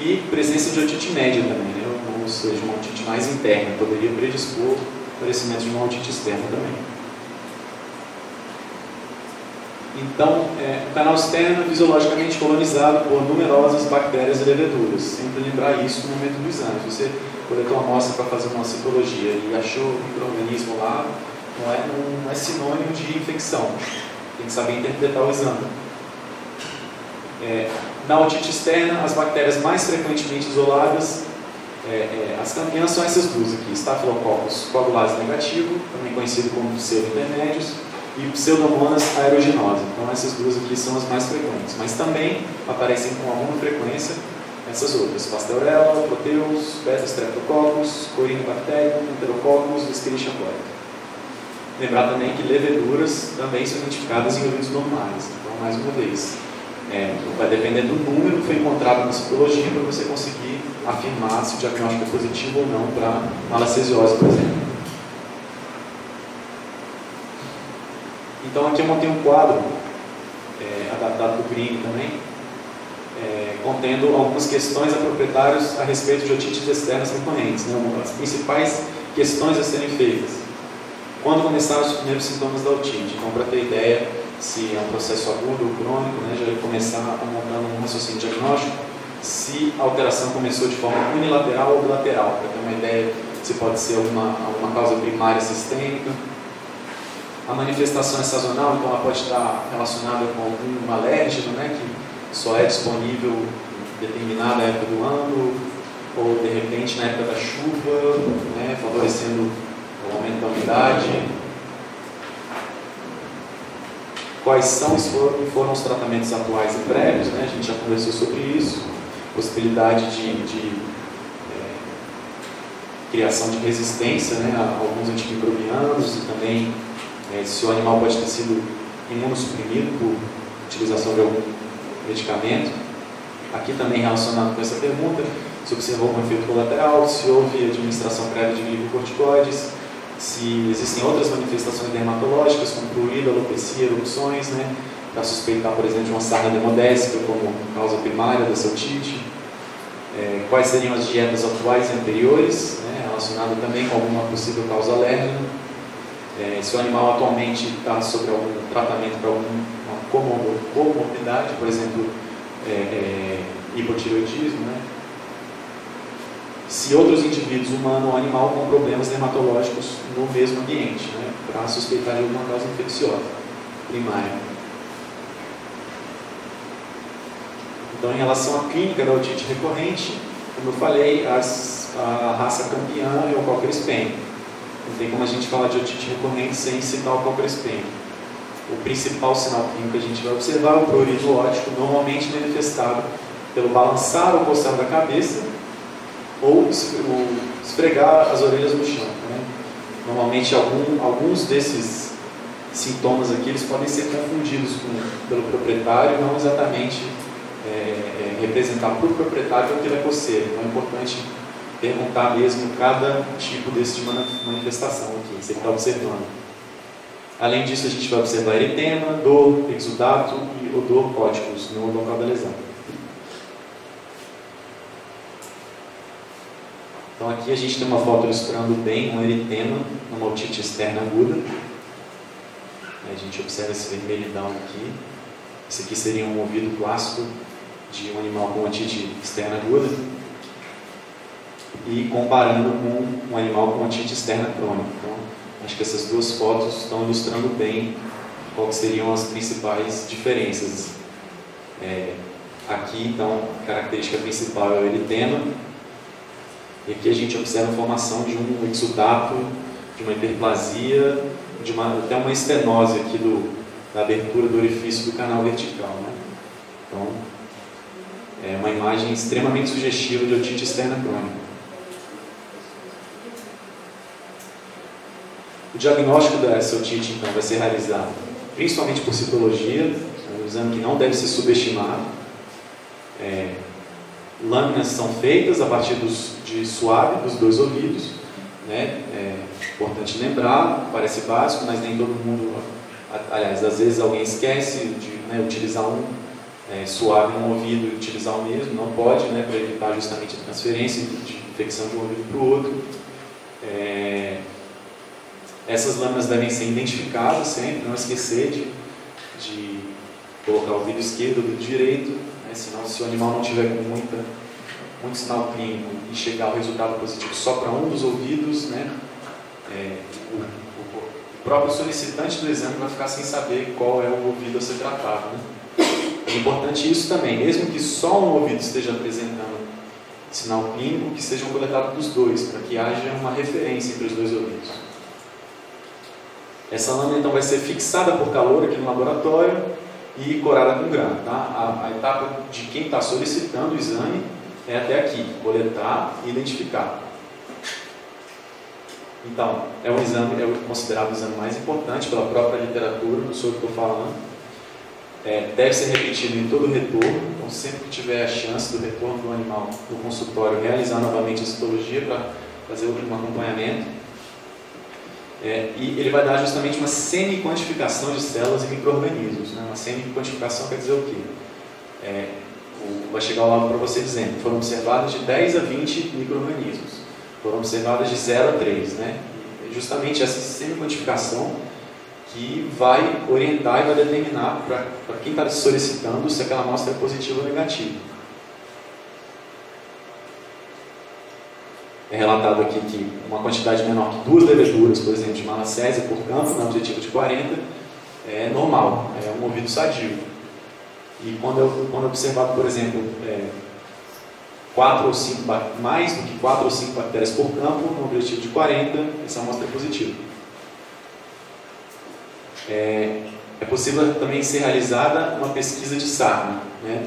E presença de otite média também, né? Ou seja, uma otite mais interna, poderia predispor o aparecimento de uma otite externa também. Então, o canal externo é fisiologicamente colonizado por numerosas bactérias e leveduras. Sempre lembrar isso no momento do exame. Se você coletou uma amostra para fazer uma citologia e achou um micro-organismo lá, não é sinônimo de infecção. Tem que saber interpretar o exame. Na otite externa, as bactérias mais frequentemente isoladas, as campeãs são essas duas aqui: Staphylococcus coagulase negativo, também conhecido como pseudo-intermédios, e Pseudomonas aeruginosa. Então essas duas aqui são as mais frequentes, mas também aparecem com alguma frequência essas outras: Pasteurella, Proteus, Beta-Streptococcus, Corynebacterium, Enterococcus, Escherichia coli. Lembrar também que leveduras também são identificadas em urinos normais. Então, mais uma vez, vai depender do número que foi encontrado na citologia para você conseguir afirmar se o diagnóstico é positivo ou não para malacesiose, por exemplo. Então aqui eu montei um quadro, adaptado para o crime também, contendo algumas questões a proprietários a respeito de otites externas recorrentes, né? As principais questões a serem feitas. Quando começaram os primeiros sintomas da otite? Então, para ter ideia se é um processo agudo ou crônico, né, já começar montando um raciocínio diagnóstico, se a alteração começou de forma unilateral ou bilateral, para ter uma ideia se pode ser alguma causa primária sistêmica. A manifestação é sazonal, então ela pode estar relacionada com algum alérgeno, né, que só é disponível em determinada época do ano, ou de repente na época da chuva, né, favorecendo o aumento da umidade. Quais foram os tratamentos atuais e prévios, né? A gente já conversou sobre isso. Possibilidade de criação de resistência, né, a alguns antimicrobianos e também se o animal pode ter sido imunossuprimido por utilização de algum medicamento. Aqui também relacionado com essa pergunta, se observou um efeito colateral, se houve administração prévia de glicocorticoides, se existem outras manifestações dermatológicas, como prurido, alopecia, erupções, né, para suspeitar, por exemplo, de uma sarna demodésica como causa primária dessa otite. Quais seriam as dietas atuais e anteriores, né, relacionado também com alguma possível causa alérgica. Se o animal atualmente está sob algum tratamento para alguma comorbidade, por exemplo, hipotireoidismo, né? Se outros indivíduos, humano ou animal, com problemas dermatológicos no mesmo ambiente, né, para suspeitar de alguma causa infecciosa primária. Então, em relação à clínica da otite recorrente, como eu falei, a raça campeã é o Cocker Spaniel. Não tem como a gente falar de otite recorrente sem citar o Cocker Spaniel. O principal sinal clínico que a gente vai observar é o prurido óptico, normalmente manifestado pelo balançar ou coçar da cabeça ou esfregar as orelhas no chão, né? Normalmente alguns desses sintomas aqui eles podem ser confundidos pelo proprietário, não exatamente representar para o proprietário aquilo é coceira. Então é importante perguntar mesmo cada tipo desse de manifestação aqui, você está observando. Além disso, a gente vai observar eritema, dor, exudato e odor cóticos no local da lesão. Então aqui a gente tem uma foto ilustrando bem um eritema numa otite externa aguda. A gente observa esse vermelhidão aqui. Esse aqui seria um ouvido clássico de um animal com otite externa aguda. E comparando com um animal com otite externa crônica. Então, acho que essas duas fotos estão ilustrando bem quais seriam as principais diferenças. Aqui, então, a característica principal é o eritema. E aqui a gente observa a formação de um exudato, de uma hiperplasia, até uma estenose aqui da abertura do orifício do canal vertical, né? Então, é uma imagem extremamente sugestiva de otite externa crônica. O diagnóstico dessa otite, então, vai ser realizado principalmente por citologia, um exame que não deve ser subestimado. Lâminas são feitas a partir de suave dos dois ouvidos, né? É importante lembrar, parece básico, mas nem todo mundo, aliás, às vezes alguém esquece de utilizar suave em um ouvido e utilizar o mesmo, não pode, né, para evitar justamente a transferência de infecção de um ouvido para o outro. Essas lâminas devem ser identificadas sempre, não esquecer de colocar o ouvido esquerdo, o ouvido direito, né, senão se o animal não tiver com muito sinal clínico e chegar ao resultado positivo só para um dos ouvidos, né, o próprio solicitante do exame vai ficar sem saber qual é o ouvido a ser tratado, né? É importante isso também, mesmo que só um ouvido esteja apresentando sinal clínico, que sejam coletados dos dois, para que haja uma referência entre os dois ouvidos. Essa lâmina então vai ser fixada por calor aqui no laboratório e corada com grana, tá? A etapa de quem está solicitando o exame é até aqui, coletar e identificar. Então, é considerado o exame mais importante pela própria literatura, não sou eu que estou falando. Deve ser repetido em todo o retorno, então sempre que tiver a chance do retorno do animal no consultório, realizar novamente a citologia para fazer um acompanhamento. E ele vai dar justamente uma semi-quantificação de células e micro-organismos. Né? Uma semi-quantificação quer dizer o quê? Vai chegar logo para você dizendo, foram observadas de 10 a 20 micro-organismos, foram observadas de 0 a 3. Né? E justamente essa semi-quantificação que vai orientar e vai determinar para quem está solicitando se aquela amostra é positiva ou negativa. É relatado aqui que uma quantidade menor que 2 leveduras, por exemplo, de malacésia por campo, na objetiva de 40, é normal, é um ouvido sadio. E quando é observado, por exemplo, mais do que 4 ou 5 bactérias por campo, no objetivo de 40, essa amostra é positiva. É possível também ser realizada uma pesquisa de sarna, né,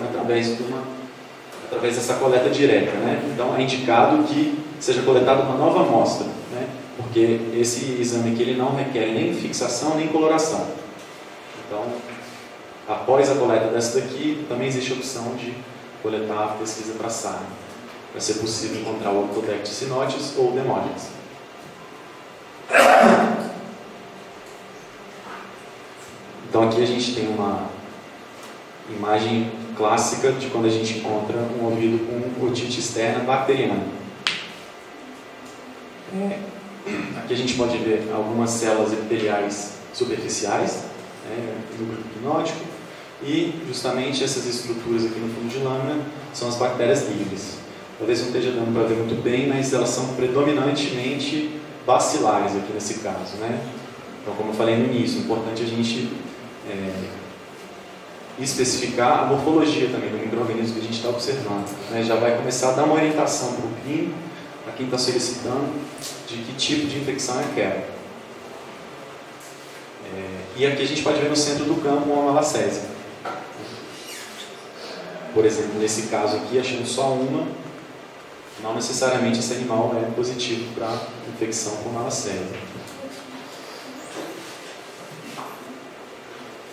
através dessa coleta direta. Né? Então, é indicado que seja coletada uma nova amostra, né? Porque esse exame aqui ele não requer nem fixação nem coloração. Então, após a coleta dessa daqui, também existe a opção de coletar a pesquisa para sarna. Vai ser possível encontrar o Orthodectes cynotes ou o Demodex. Então aqui a gente tem uma imagem clássica de quando a gente encontra um ouvido com otite externa bacteriana. Aqui a gente pode ver algumas células epiteliais superficiais, no grupo hipnótico, e justamente essas estruturas aqui no fundo de lâmina são as bactérias livres. Talvez não esteja dando para ver muito bem, mas elas são predominantemente bacilares aqui nesse caso. Né? Então, como eu falei no início, é importante a gente especificar a morfologia também do micro-organismo que a gente está observando. Né? Já vai começar a dar uma orientação para o clínico, para quem está solicitando, de que tipo de infecção é aquela. E aqui a gente pode ver no centro do campo uma malacésia. Por exemplo, nesse caso aqui, achando só uma, não necessariamente esse animal é positivo para infecção por malacésia.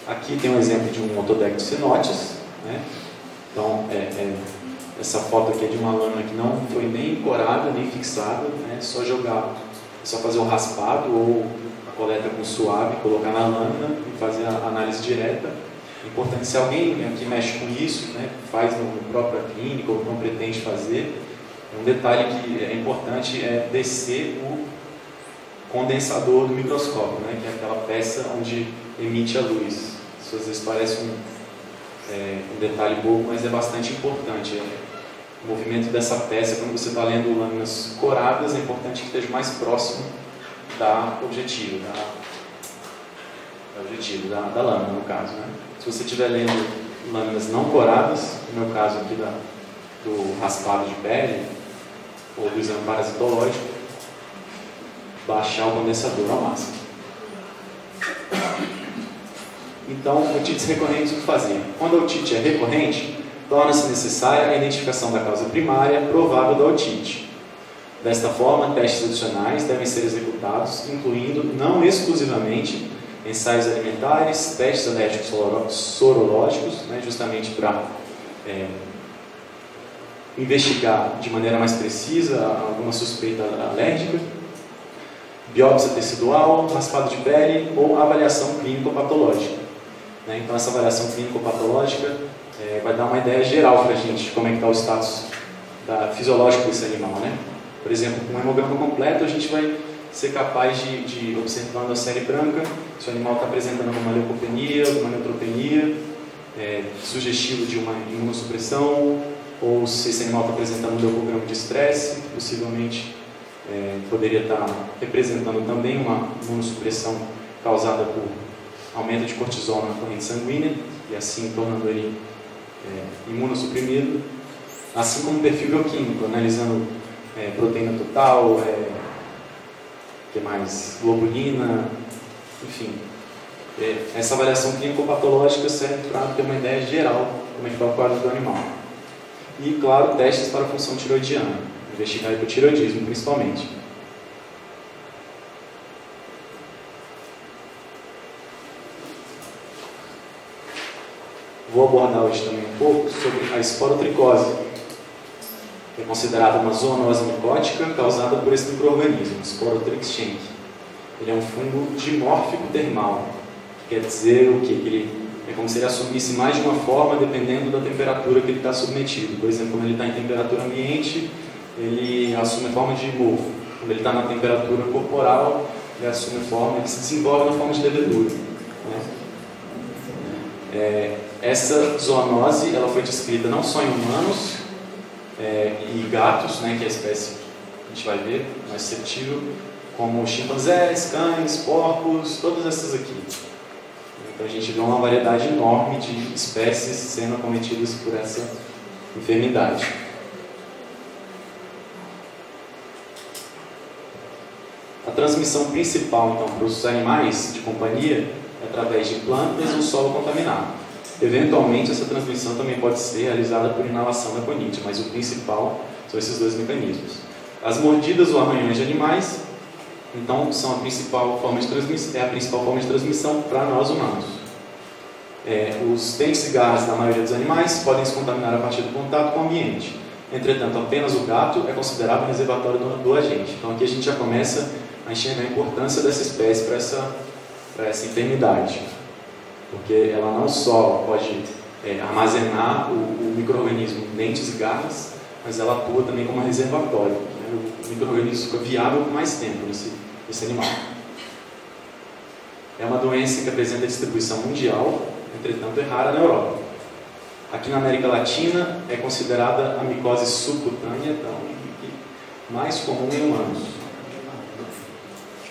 Aqui tem um exemplo de um Orthodectes cynotes, né? Então, essa foto aqui é de uma lâmina que não foi nem corada, nem fixada, né? Só jogar, só fazer o raspado ou a coleta com suave, colocar na lâmina e fazer a análise direta. É importante, se alguém aqui mexe com isso, né, faz no próprio clínica ou não pretende fazer, um detalhe que é importante é descer o condensador do microscópio, né, que é aquela peça onde emite a luz. Isso às vezes parece um detalhe bobo, mas é bastante importante. O movimento dessa peça, quando você está lendo lâminas coradas, é importante que esteja mais próximo da objetiva, da lâmina, no caso. Né? Se você estiver lendo lâminas não coradas, no meu caso aqui do raspado de pele, ou do exame parasitológico, baixar o condensador ao máximo. Então, otites recorrentes, o que fazer? Quando a otite é recorrente, torna-se necessária a identificação da causa primária provável da otite. Desta forma, testes adicionais devem ser executados, incluindo, não exclusivamente, ensaios alimentares, testes alérgicos sorológicos, né, justamente para investigar de maneira mais precisa alguma suspeita alérgica, biópsia tecidual, raspado de pele ou avaliação clínico-patológica. Né? Então, essa avaliação clínico-patológica vai dar uma ideia geral para a gente de como é que está o status fisiológico desse animal. Né? Por exemplo, com um hemograma completo, a gente vai ser capaz de observando a série branca, se o animal está apresentando uma leucopenia, uma neutropenia, sugestivo de uma imunossupressão, ou se esse animal está apresentando um leucograma de estresse, que possivelmente poderia estar representando também uma imunossupressão causada por aumento de cortisol na corrente sanguínea, e assim tornando ele imunossuprimido, assim como o perfil bioquímico, analisando proteína total, que mais? Globulina, enfim. Essa avaliação clínico-patológica serve para ter uma ideia geral de como é que está o quadro do animal. E, claro, testes para a função tiroidiana, investigar hipotireoidismo principalmente. Vou abordar hoje também um pouco sobre a esporotricose, que é considerada uma zoonose micótica causada por esse micro-organismo, Sporotrix schenck. Ele é um fungo dimórfico termal, que quer dizer o quê? Que ele é como se ele assumisse mais de uma forma dependendo da temperatura que ele está submetido. Por exemplo, quando ele está em temperatura ambiente, ele assume a forma de mofo. Quando ele está na temperatura corporal, ele assume a forma, ele se desenvolve na forma de levedura, né? Essa zoonose ela foi descrita não só em humanos e gatos, né, que é a espécie que a gente vai ver mais suscetível, como chimpanzés, cães, porcos, todas essas aqui. Então a gente vê uma variedade enorme de espécies sendo acometidas por essa enfermidade. A transmissão principal, então, para os animais de companhia é através de plantas ou solo contaminado. Eventualmente, essa transmissão também pode ser realizada por inalação da conite, mas o principal são esses dois mecanismos. As mordidas ou arranhões de animais, então, são a principal forma de transmissão para nós humanos. Os dentes e garras da maioria dos animais podem se contaminar a partir do contato com o ambiente. Entretanto, apenas o gato é considerado um reservatório do agente. Então, aqui a gente já começa a enxergar a importância dessa espécie para essa enfermidade. Porque ela não só pode armazenar o micro-organismo em dentes e garras, mas ela atua também como reservatório. O micro-organismo fica viável por mais tempo nesse animal. É uma doença que apresenta distribuição mundial, entretanto é rara na Europa. Aqui na América Latina é considerada a micose subcutânea, então, mais comum em humanos.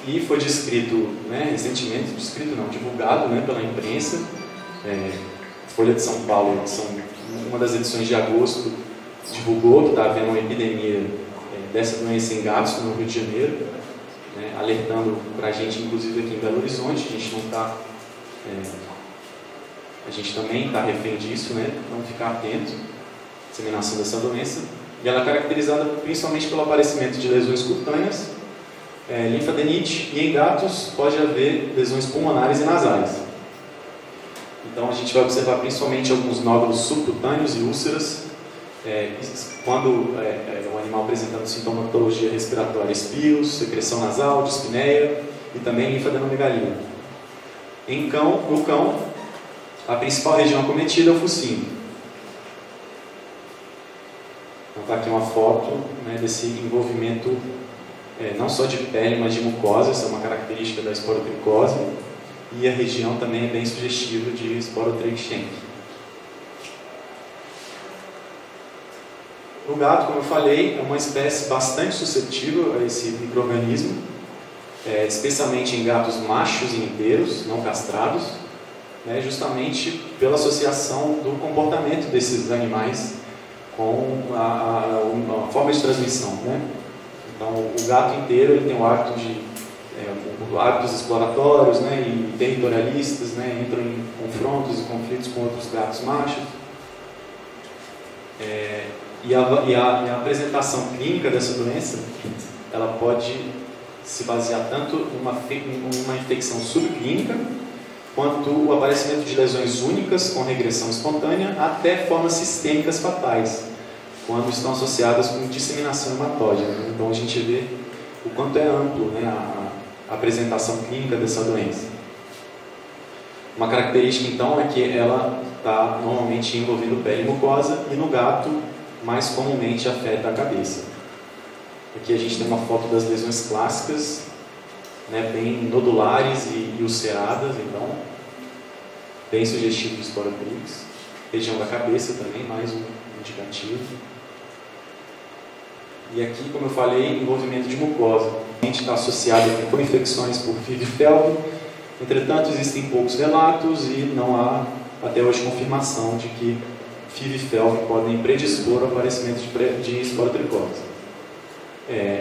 E foi descrito, recentemente, divulgado pela imprensa. Folha de São Paulo, uma das edições de agosto, divulgou que está havendo uma epidemia dessa doença em gatos no Rio de Janeiro, alertando para a gente, inclusive aqui em Belo Horizonte. A gente também está refém disso, não ficar atento à disseminação dessa doença. E ela é caracterizada principalmente pelo aparecimento de lesões cutâneas, linfadenite, e em gatos pode haver lesões pulmonares e nasais. Então a gente vai observar principalmente alguns nódulos subcutâneos e úlceras, quando o animal apresentando sintomatologia respiratória, espios, secreção nasal, dispneia e também linfadenomegalia. No cão, a principal região acometida é o focinho. Então está aqui uma foto desse envolvimento não só de pele, mas de mucosa. Essa é uma característica da esporotricose, e a região também é bem sugestiva de Sporotrich. O gato, como eu falei, é uma espécie bastante suscetível a esse micro-organismo, especialmente em gatos machos e inteiros, não castrados, justamente pela associação do comportamento desses animais com a forma de transmissão. Então, o gato inteiro ele tem o hábito hábitos exploratórios, e territorialistas, entram em confrontos e conflitos com outros gatos machos. E a apresentação clínica dessa doença, ela pode se basear tanto numa infecção subclínica, quanto o aparecimento de lesões únicas com regressão espontânea, até formas sistêmicas fatais, quando estão associadas com disseminação hematógena. Então a gente vê o quanto é amplo a apresentação clínica dessa doença. Uma característica então é que ela está normalmente envolvendo pele e mucosa, e no gato mais comumente afeta a cabeça. Aqui a gente tem uma foto das lesões clássicas, bem nodulares e ulceradas, então bem sugestivo de Sporotrix. Região da cabeça também, mais um indicativo. E aqui, como eu falei, envolvimento de mucosa. A gente está associado com infecções por FIV e FeLV. Entretanto, existem poucos relatos e não há até hoje confirmação de que FIV e FeLV podem predispor ao aparecimento de esporotricose.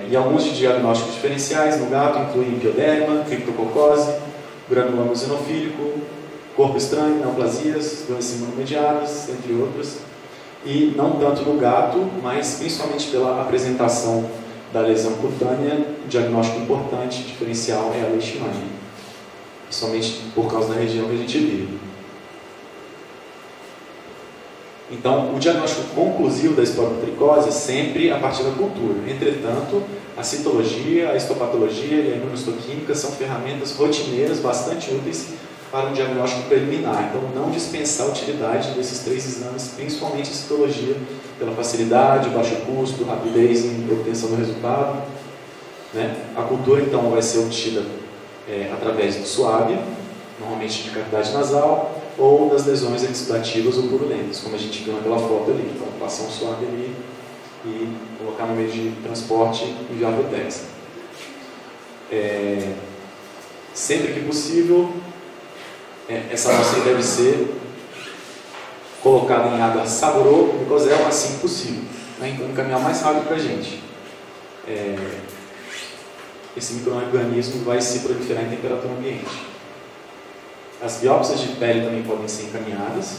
E alguns diagnósticos diferenciais no gato incluem pioderma, criptococose, granuloma eosinofílico, corpo estranho, neoplasias, doenças imunomediadas, entre outras. E não tanto no gato, mas principalmente pela apresentação da lesão cutânea, o diagnóstico importante, diferencial, é a leishmania, principalmente por causa da região que a gente vive. Então, o diagnóstico conclusivo da esporotricose é sempre a partir da cultura. Entretanto, a citologia, a histopatologia e a imunohistoquímica são ferramentas rotineiras bastante úteis para um diagnóstico preliminar. Então, não dispensar a utilidade desses 3 exames, principalmente a citologia, pela facilidade, baixo custo, rapidez em obtenção do resultado, né? A cultura, então, vai ser obtida através do SWAB, normalmente de cavidade nasal, ou das lesões exudativas ou purulentas, como a gente viu naquela foto ali. Então, passar um SWAB ali e colocar no meio de transporte e enviar para o TEXA. Sempre que possível, essa amostra deve ser colocada em água saborou, glicosel, assim que possível, né? Então, encaminhar o mais rápido para a gente. Esse micro-organismo vai se proliferar em temperatura ambiente. As biópsias de pele também podem ser encaminhadas.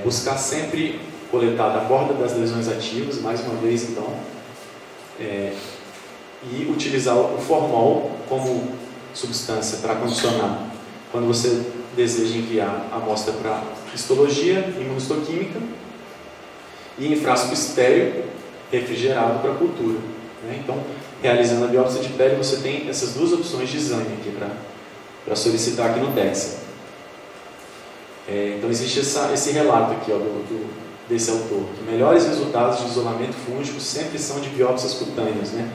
Buscar sempre coletar da borda das lesões ativas, mais uma vez então, e utilizar o formol como substância para condicionar. Quando você deseja enviar a amostra para histologia, imunohistoquímica, e em frasco estéril, refrigerado para cultura, né? Então, realizando a biópsia de pele, você tem essas 2 opções de exame aqui para solicitar aqui no TEXA. Então existe esse relato aqui, ó, desse autor, que melhores resultados de isolamento fúngico sempre são de biópsias cutâneas, né?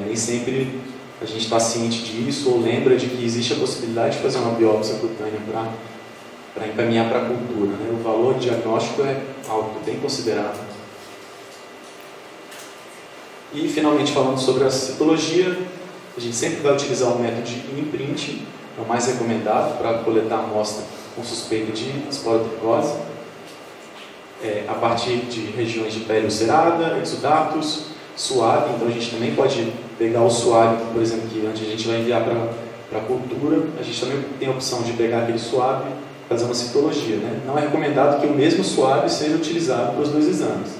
Nem sempre a gente está ciente disso ou lembra de que existe a possibilidade de fazer uma biópsia cutânea para encaminhar para a cultura, né? O valor diagnóstico é alto, bem considerável. E finalmente, falando sobre a citologia, a gente sempre vai utilizar o método de imprint, é o mais recomendado para coletar a amostra com suspeita de esporotricose, a partir de regiões de pele ulcerada, exudatos, SWAB. Então a gente também pode pegar o SWAB, por exemplo, que antes a gente vai enviar para a cultura, a gente também tem a opção de pegar aquele SWAB e fazer uma citologia, né? Não é recomendado que o mesmo SWAB seja utilizado para os 2 exames,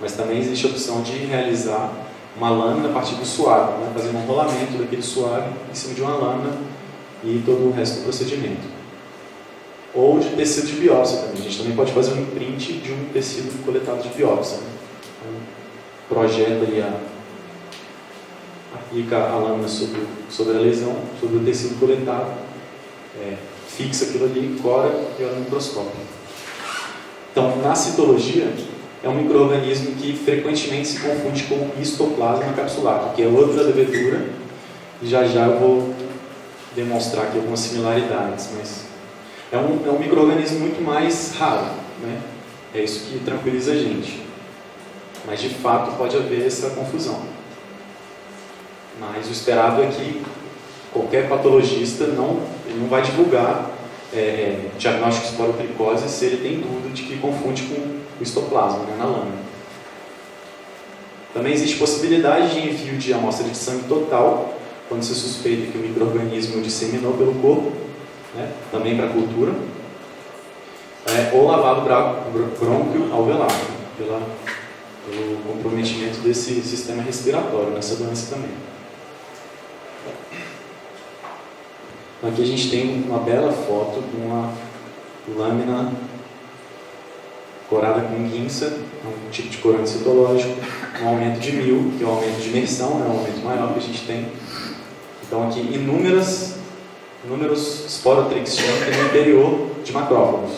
mas também existe a opção de realizar uma lâmina a partir do SWAB, né? Fazer um rolamento daquele SWAB em cima de uma lâmina e todo o resto do procedimento. Ou de tecido de biópsia também. A gente também pode fazer um imprint de um tecido coletado de biópsia, né? Então, projeta ali, aplica a lâmina sobre a lesão, sobre o tecido coletado, fixa aquilo ali, cora e olha no microscópio. Então, na citologia, é um micro-organismo que frequentemente se confunde com histoplasma capsulatum, que é outra levedura, e já eu vou demonstrar aqui algumas similaridades, mas é um micro-organismo muito mais raro, né? É isso que tranquiliza a gente. Mas de fato pode haver essa confusão. Mas o esperado é que qualquer patologista não vai divulgar diagnóstico de esporotricose se ele tem dúvida de que confunde com o histoplasma, né, na lâmina. Também existe possibilidade de envio de amostra de sangue total, quando se suspeita que o micro-organismo disseminou pelo corpo, né, também para cultura, ou lavado brônquio alveolar, pelo comprometimento desse sistema respiratório, nessa doença também. Então, aqui a gente tem uma bela foto de uma lâmina corada com guinça, um tipo de corante citológico, um aumento de 1000, que é o aumento de imersão, é o aumento maior que a gente tem. Então aqui inúmeros sporotrix no interior de macrófagos,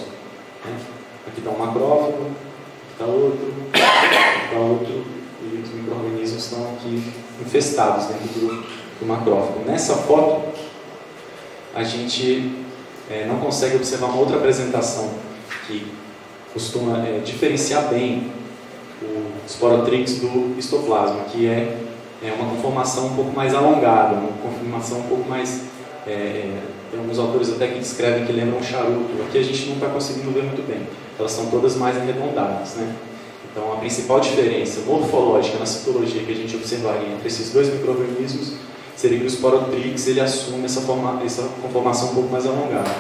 né? Aqui está um macrófago, aqui está outro, e os micro-organismos estão aqui infestados dentro do macrófago. Nessa foto, a gente não consegue observar uma outra apresentação que costuma diferenciar bem o sporotrix do histoplasma, que é uma conformação um pouco mais alongada, uma conformação um pouco mais... tem alguns autores até que descrevem que lembram um charuto. Aqui a gente não está conseguindo ver muito bem. Elas são todas mais arredondadas, né? Então a principal diferença morfológica na citologia que a gente observaria entre esses 2 micro-organismos seria que o sporotrix ele assume essa conformação um pouco mais alongada.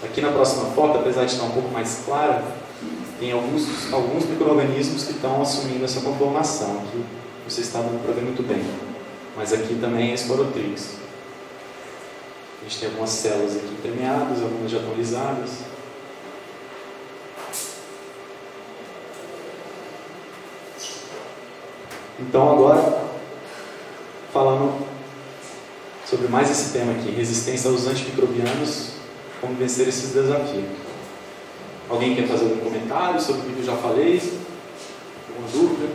Aqui na próxima foto, apesar de estar um pouco mais clara, tem alguns micro-organismos que estão assumindo essa conformação, que você está dando para ver muito bem. Mas aqui também é sporotrix. A gente tem algumas células aqui entremeadas, algumas já estão lisadas. Então agora, falando sobre mais esse tema aqui, resistência aos antimicrobianos, como vencer esses desafios. Alguém quer fazer algum comentário sobre o que eu já falei? Alguma dúvida?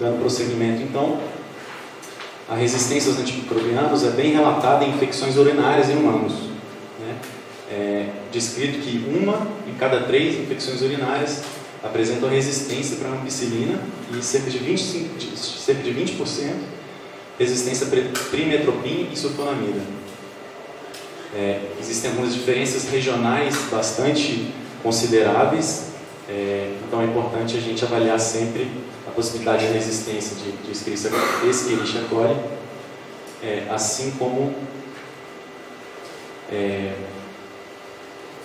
Dando prosseguimento, então, a resistência aos antimicrobianos é bem relatada em infecções urinárias em humanos. Né? É descrito que 1 em cada 3 infecções urinárias apresentam resistência para ampicilina e cerca de 20% resistência a primetropim e sulfonamida. Existem algumas diferenças regionais bastante consideráveis, então é importante a gente avaliar sempre a possibilidade de resistência de Escherichia coli, assim como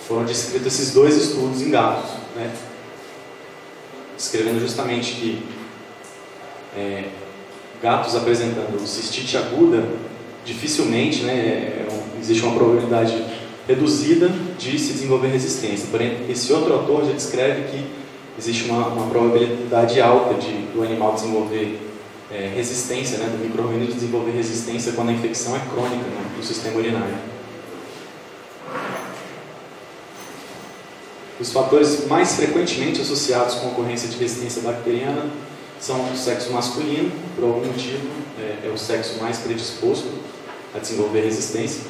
foram descritos esses 2 estudos em gatos, né? Descrevendo justamente que gatos apresentando cistite aguda, dificilmente, né, existe uma probabilidade reduzida de se desenvolver resistência. Porém, esse outro autor já descreve que existe uma probabilidade alta do animal desenvolver resistência, né, do micro-organismo desenvolver resistência quando a infecção é crônica, né, do sistema urinário. Os fatores mais frequentemente associados com a ocorrência de resistência bacteriana são o sexo masculino, por algum motivo é o sexo mais predisposto a desenvolver resistência.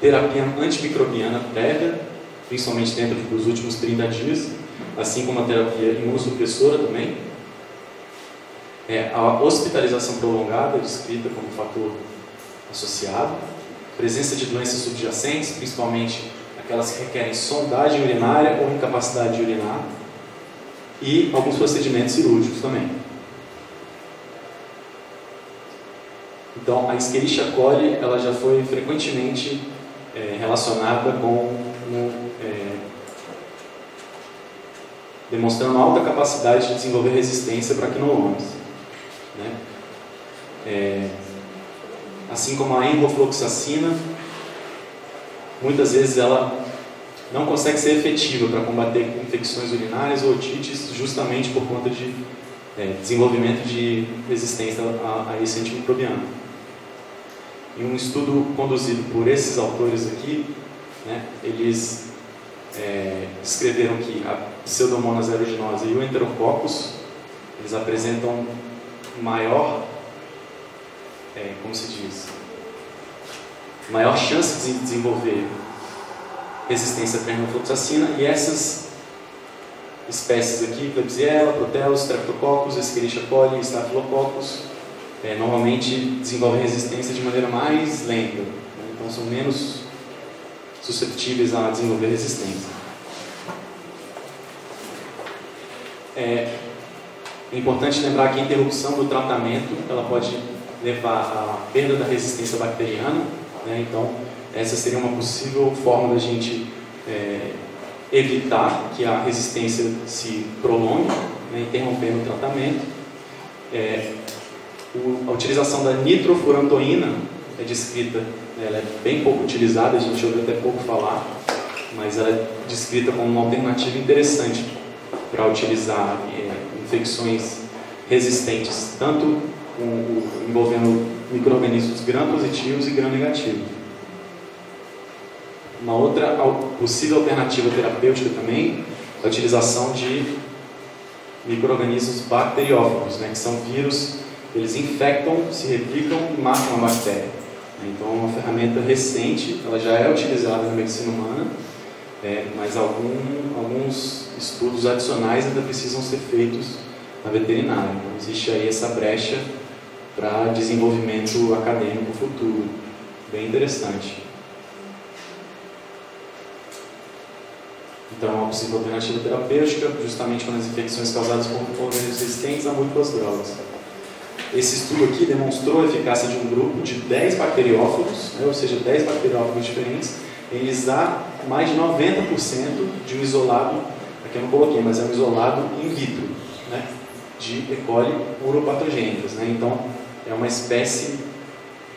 Terapia antimicrobiana prévia, principalmente dentro dos últimos 30 dias, assim como a terapia imunossupressora também. A hospitalização prolongada, descrita como fator associado. Presença de doenças subjacentes, principalmente aquelas que requerem sondagem urinária ou incapacidade de urinar. E alguns procedimentos cirúrgicos também. Então, a Escherichia coli ela já foi frequentemente relacionada com demonstrando alta capacidade de desenvolver resistência para quinolones, né? Assim como a enrofloxacina, muitas vezes ela não consegue ser efetiva para combater infecções urinárias ou otites, justamente por conta de desenvolvimento de resistência a esse antimicrobiano. Em um estudo conduzido por esses autores aqui, né, eles descreveram que a Pseudomonas aeruginosa e o Enterococcus, eles apresentam maior, maior chance de desenvolver resistência à enrofloxacina, e essas espécies aqui, Klebsiella, Proteus, Streptococcus, Escherichia coli e Staphylococcus, normalmente desenvolvem resistência de maneira mais lenta, né? Então são menos susceptíveis a desenvolver resistência. É importante lembrar que a interrupção do tratamento ela pode levar à perda da resistência bacteriana, né? Então essa seria uma possível forma da gente evitar que a resistência se prolongue, né, interrompendo o tratamento. A utilização da nitrofurantoína é descrita, ela é bem pouco utilizada, a gente ouve até pouco falar, mas ela é descrita como uma alternativa interessante para utilizar infecções resistentes, tanto envolvendo micro-organismos gram-positivos e gram-negativos. Uma outra possível alternativa terapêutica também é a utilização de micro-organismos bacteriófagos, né, que são vírus, eles infectam, se replicam e matam a bactéria. Então é uma ferramenta recente, ela já é utilizada na medicina humana, mas alguns estudos adicionais ainda precisam ser feitos na veterinária. Então existe aí essa brecha para desenvolvimento acadêmico futuro, bem interessante. Então, é uma possível alternativa terapêutica, justamente quando as infecções causadas por organismos resistentes a múltiplas drogas. Esse estudo aqui demonstrou a eficácia de um grupo de 10 bacteriófagos, né, ou seja, 10 bacteriófagos diferentes, em lisar mais de 90% de um isolado, aqui eu não coloquei, mas é um isolado in vitro, né, de E. coli uropatogênicas. Né? Então, é uma espécie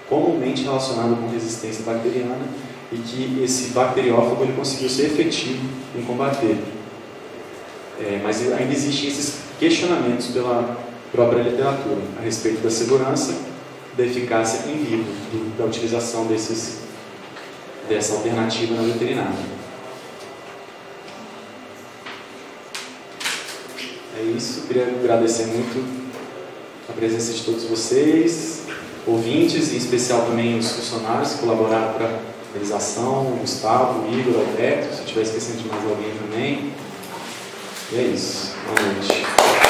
comumente relacionada com resistência bacteriana e que esse bacteriófago ele conseguiu ser efetivo em combater. Mas ainda existem esses questionamentos pela própria literatura a respeito da segurança, da eficácia in vivo, da utilização dessa alternativa na veterinária. É isso, queria agradecer muito a presença de todos vocês, ouvintes, e em especial também os funcionários que colaboraram para a realização, o Gustavo, o Igor, o Alberto, se eu estiver esquecendo de mais alguém também. E é isso. Boa noite.